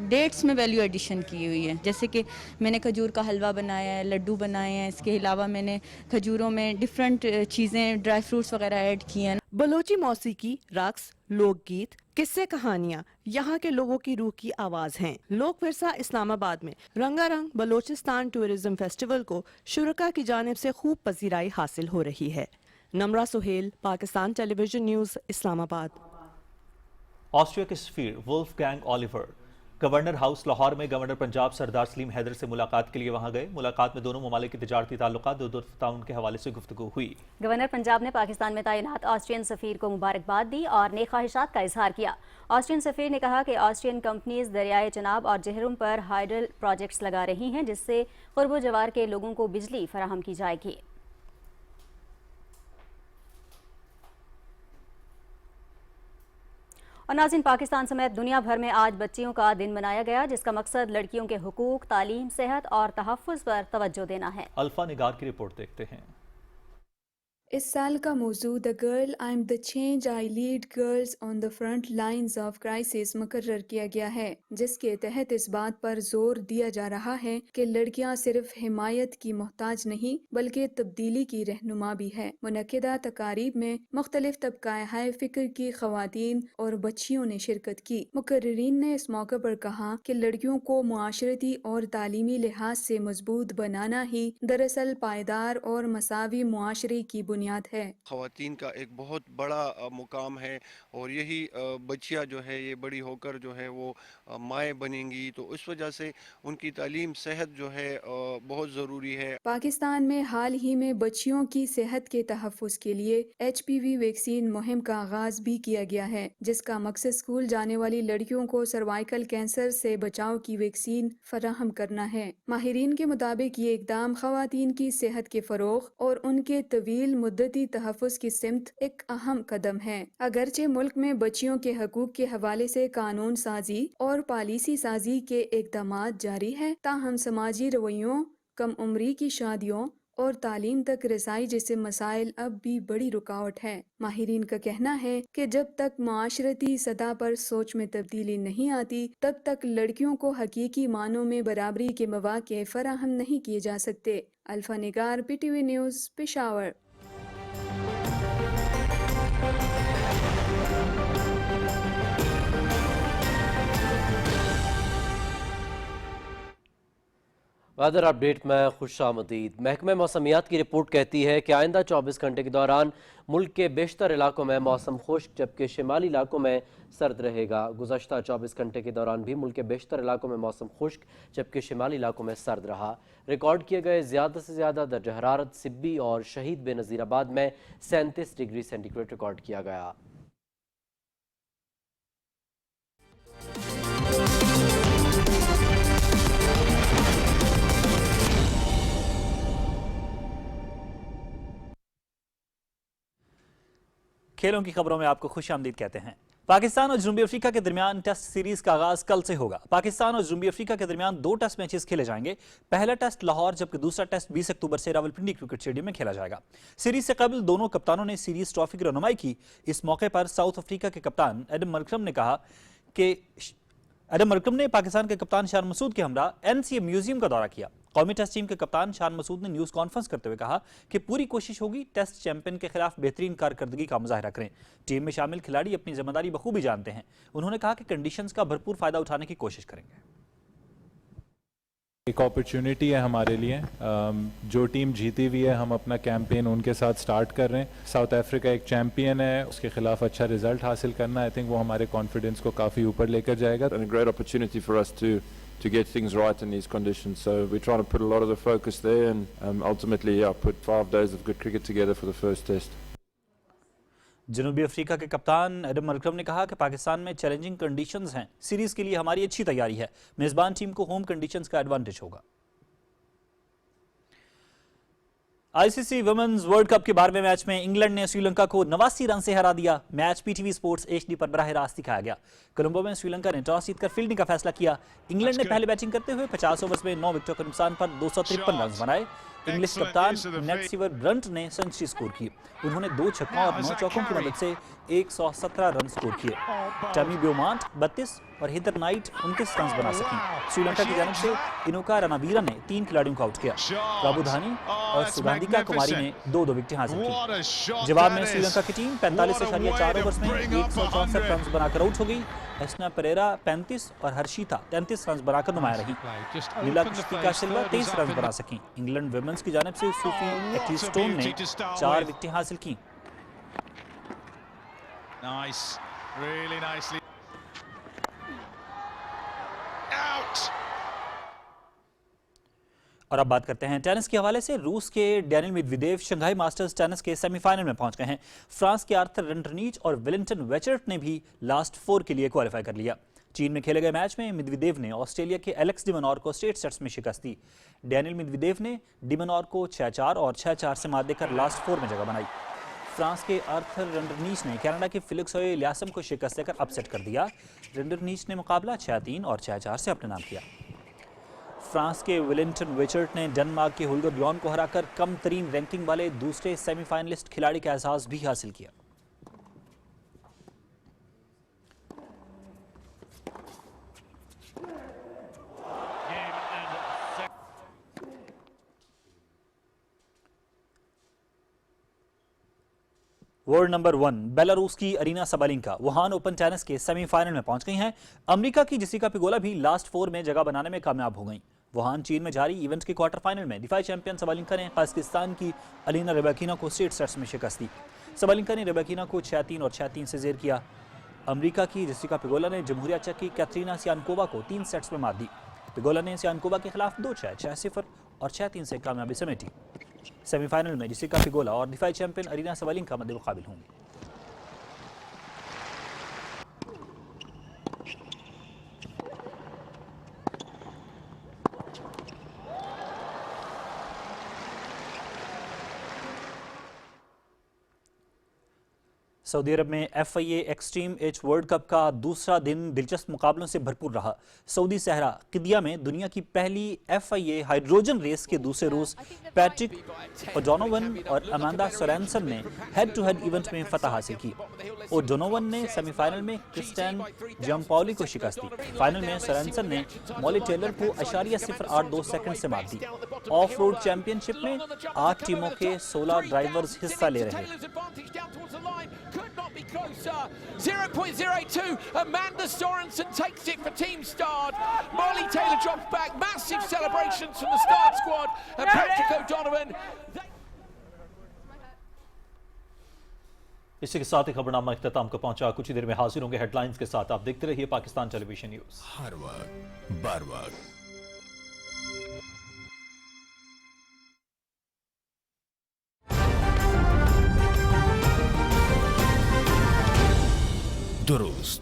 डेट्स में वैल्यू एडिशन की हुई है, जैसे कि मैंने खजूर का हलवा बनाया है, लड्डू बनाए हैं, इसके अलावा मैंने खजूरों में डिफरेंट चीज़ें ड्राई फ्रूट्स वगैरह ऐड किए हैं। बलोची मौसीकी, रक्स, लोकगीत, किस्से कहानियाँ यहाँ के लोगों की रूह की आवाज़ हैं। लोक विरसा इस्लामाबाद में रंगारंग बलोचिस्तान टूरिज्म फेस्टिवल को शुरका की जानिब से खूब पजीराई हासिल हो रही है। Nimra Suhail, Pakistan television news, Islamabad. Austria के सफीर Wolfgang Oliver governor house Lahore में गवर्नर पंजाब सरदार सलीम हैदर से मुलाकात के लिए वहां गए। मुलाकात में दोनों ममालिक के तिजारती ताल्लुकात और ताउन के हवाले से गुफ्तगू हुई। गवर्नर पंजाब ने पाकिस्तान में तैनात ऑस्ट्रियन सफीर को मुबारकबाद दी और नेक ख्वाहिशात का इजहार किया। ऑस्ट्रियन सफीर ने कहा कि ऑस्ट्रियन कंपनीज दरियाए चनाब और जहरुम पर हाइडल प्रोजेक्ट्स लगा रही हैं, जिससे कुर्ब जवार के लोगों को बिजली फराहम की जाएगी। और नाज़रीन, पाकिस्तान समेत दुनिया भर में आज बच्चियों का दिन मनाया गया, जिसका मकसद लड़कियों के हुकूक, तालीम, सेहत और तहफ़्फ़ुज़ पर तवज्जो देना है। अल्फा निगार की रिपोर्ट देखते हैं। इस साल का मौजू the girl I am the change I lead girls on the front lines of crisis मुकर्रर किया गया है, जिसके तहत इस बात पर जोर दिया जा रहा है कि लड़कियां सिर्फ हिमायत की मोहताज नहीं बल्कि तब्दीली की रहनुमा भी है। मुनक्किदा तकारीब में मुख्तलिफ तबकाए हाय फिक्र की खवातीन और बच्चियों ने शिरकत की। मुकर्रीन ने इस मौके पर कहा कि लड़कियों को मुआशरती और तालीमी लिहाज से मजबूत बनाना ही दरअसल पायदार और मसावी मुआशरे की बुनियाद है। खवातीन का एक बहुत बड़ा मुकाम है और यही बच्चियां जो है ये बड़ी होकर जो है वो माएँ बनेंगी, तो इस वजह से उनकी तालीम सेहत जो है बहुत ज़रूरी है। पाकिस्तान में हाल ही में बच्चियों की सेहत के तहफ़्फ़ुज़ के लिए HPV वैक्सीन मुहिम का आगाज भी किया गया है, जिसका मकसद स्कूल जाने वाली लड़कियों को सर्वाइकल कैंसर से बचाव की वैक्सीन फराहम करना है। माहिरीन के मुताबिक ये इकदाम खवातीन की सेहत के फ़रोग़ और उनके तवील मुद्दती तहफ़्फ़ुज़ की सिमत एक अहम कदम है। अगरचे मुल्क में बच्चियों के हकूक़ के हवाले से कानून साजी और पॉलिसी साजी के इक़दामात जारी है, ताहम समाजी रवैयों, कम उम्री की शादियों और तालीम तक रसाई जैसे मसाइल अब भी बड़ी रुकावट है। माहिरीन का कहना है कि जब तक माशरती सतह पर सोच में तब्दीली नहीं आती, तब तक लड़कियों को हकीकी मानों में बराबरी के मौक़े फराहम नहीं किए जा सकते। Alfa Nigar, PTV news, Peshawar. Weather update में खुशामदीद। महकमे मौसमियात की रिपोर्ट कहती है कि आइंदा 24 घंटे के दौरान मुल्क के बेशतर इलाकों में मौसम खुश्क जबकि शिमाली इलाकों में सर्द रहेगा। गुज़श्ता 24 घंटे के दौरान भी मुल्क के बेशतर इलाकों में मौसम खुश्क जबकि शिमाली इलाकों में सर्द रहा। रिकॉर्ड किए गए ज़्यादा से ज़्यादा दर्जा हरारत सिब्बी और शहीद बेनज़ीराबाद में 37 डिग्री सेंटीग्रेड रिकॉर्ड किया गया। खेलों की खबरों में आपको खुश आमदीद कहते हैं। पाकिस्तान और जनूबी अफ्रीका के दरमियान टेस्ट सीरीज का आगाज कल से होगा। पाकिस्तान और जनूबी अफ्रीका के दरमियान 2 टेस्ट मैचेस खेले जाएंगे। पहला टेस्ट लाहौर जबकि दूसरा टेस्ट 20 अक्टूबर से रावलपिंडी क्रिकेट स्टेडियम में खेला जाएगा। सीरीज से कबल दोनों कप्तानों ने सीरीज ट्रॉफी की रहनुमाई की। इस मौके पर साउथ अफ्रीका के कप्तान एडम मलकम ने कहा कि एडम मलकम ने पाकिस्तान के कप्तान शान मसूद के हमरा NCA म्यूजियम का दौरा किया। कौमी टेस्ट टीम के कप्तान शान मसूद ने न्यूज़ कॉन्फ्रेंस करते हुए कहा कि पूरी कोशिश होगी टेस्ट चैंपियन के खिलाफ बेहतरीन कारकर्दगी का मुजाहरा करें। टीम में शामिल खिलाड़ी अपनी जिम्मेदारी बखूबी जानते हैं। उन्होंने कहा कि कंडीशंस का भरपूर फायदा उठाने की कोशिश करेंगे। एक अपॉर्चुनिटी है हमारे लिए। जो टीम जीती हुई है हम अपना कैंपेन उनके साथ स्टार्ट कर रहे हैं। साउथ अफ्रीका एक चैंपियन है, उसके खिलाफ अच्छा रिजल्ट हासिल करना आई थिंक वो हमारे कॉन्फिडेंस को काफ़ी ऊपर लेकर जाएगा। Great opportunity for us to get things right in these conditions, so we're trying to put a lot of the focus there and ultimately put 5 days of good cricket together for the first test. जनूबी Africa के कप्तान Adam Malcolm ने कहा कि पाकिस्तान में challenging conditions हैं। Series के लिए हमारी अच्छी तैयारी है। मेजबान टीम को होम कंडीशंस का एडवांटेज होगा। आईसीसी वुमेन्स वर्ल्ड कप के 12वें मैच में इंग्लैंड ने श्रीलंका को 89 रन से हरा दिया। मैच पीटीवी स्पोर्ट्स एचडी पर बराह रास्त दिखाया गया। कोलंबो में श्रीलंका ने टॉस जीतकर फील्डिंग का फैसला किया। इंग्लैंड ने पहले बैटिंग करते हुए 50 ओवर्स में 9 विकेटों के नुकसान पर 253 रन बनाए। इंग्लिश कप्तान नेट सीवर ब्रंट ने सेंचुरी स्कोर की। उन्होंने 2 छक्कों और 9 चौकों की मदद से 117 रन स्कोर किए। टमी ब्यूमांट 32 और हिदर नाइट 29 रन बना सकी। श्रीलंका की जानिब से इनोका रनावीरा ने 3 खिलाड़ियों को आउट किया। प्रभुधानी और सुगंधिका कुमारी ने 2-2 विकेटें हासिल की। जवाब में श्रीलंका की टीम 45.4 ओवर्स में 164 रन बनाकर आउट हो गई। एस्ना परेरा 35 और हर्षिता 33 रन बनाकर नुमाया रही। नीला कृष्टिका सिल्वा 23 रन बना सकी। इंग्लैंड विमेंस की जानिब से सूफी एक्लिस्टोन ने 4 विकेटें हासिल की। और अब बात करते हैं टेनिस के हवाले से। रूस के Daniel Medvedev Shanghai masters tennis के सेमीफाइनल में पहुंच गए हैं। फ्रांस के आर्थर रनटनीच और वेलिंगटन वेचर्ट ने भी लास्ट 4 के लिए क्वालिफाई कर लिया। चीन में खेले गए मैच में मेदवेदेव ने ऑस्ट्रेलिया के एलेक्स डिमनोर को स्ट्रेट सेट्स में शिकस्त दी। डैनियल मेदवेदेव ने डिमनोर को 6-4 और 6-4 से मात देकर लास्ट 4 में जगह बनाई। फ्रांस के आर्थर रनटनीच ने कनाडा के फिलिक्स ओये-इलियासम को शिकस्त देकर अपसेट कर दिया। रनटनीच ने मुकाबला 6-3 और 6-4 से अपने नाम किया। फ्रांस के वेलिंगटन वेचर्ट ने डेनमार्क के हुल्गर र्योन को हराकर कम तरीन रैंकिंग वाले दूसरे सेमीफाइनलिस्ट खिलाड़ी का एजाज भी हासिल किया। वर्ल्ड नंबर 1 बेलारूस की अरीना सबालिंका वुहान ओपन टेनिस के सेमीफाइनल में पहुंच गई हैं। अमेरिका की जेसिका पिगोला भी लास्ट 4 में जगह बनाने में कामयाब हो गई। वुहान चीन में जारी इवेंट के क्वार्टर फाइनल में डिफाई चैंपियन सबालिंका ने कजाकिस्तान की अलीना रेबाकीना को स्ट्रेट सेट्स में शिकस्त दी। सबालिंका ने रेबाकीना को 6-3 और 6-3 से जेर किया। अमेरिका की जेसिका पिगोला ने जमहूरिया चेक की कैटरीना सियानकोवा को 3 सेट्स में मात दी। पिगोला ने सियानकोवा के खिलाफ 2-6, 6-0 और 6-3 से कामयाबी समेटी। सेमीफाइनल में जेसिका पिगोला और डिफाई चैंपियन अरीना सबालिंका मध्य मुकाबिल होंगे। सऊदी अरब में FIA Extreme H World Cup का दूसरा दिन दिलचस्प मुकाबलों से भरपूर रहा। सऊदी सहरा किदिया में दुनिया की पहली FIA हाइड्रोजन रेस के दूसरे रोज पैट्रिक ओडोनोवन और अमांडा सोरेनसन ने हेड टू हेड इवेंट में फतह हासिल की। ओडोनोवन ने सेमीफाइनल में क्रिस्टियन जम्पाउली को शिकस्त दी। फाइनल में सोरेनसन ने मॉली टेलर को 0.082 सेकंड से मात दी। ऑफ रोड चैंपियनशिप में 8 टीमों के 16 ड्राइवर्स हिस्सा ले रहे हैं। Could not be closer. 0.082. Amanda Sorensen takes it for Team Stard. Molly Taylor drops back. Massive celebrations from the Stard squad. And Patrick O'Donovan. इसी के साथ ही खबरनामा इख्तिताम को पहुंचा। कुछ ही देर में हाजिर होंगे हेडलाइंस के साथ। आप देखते रहिए पाकिस्तान टेलीविजन न्यूज। हर वक्त बार वक्त दुरुस्त।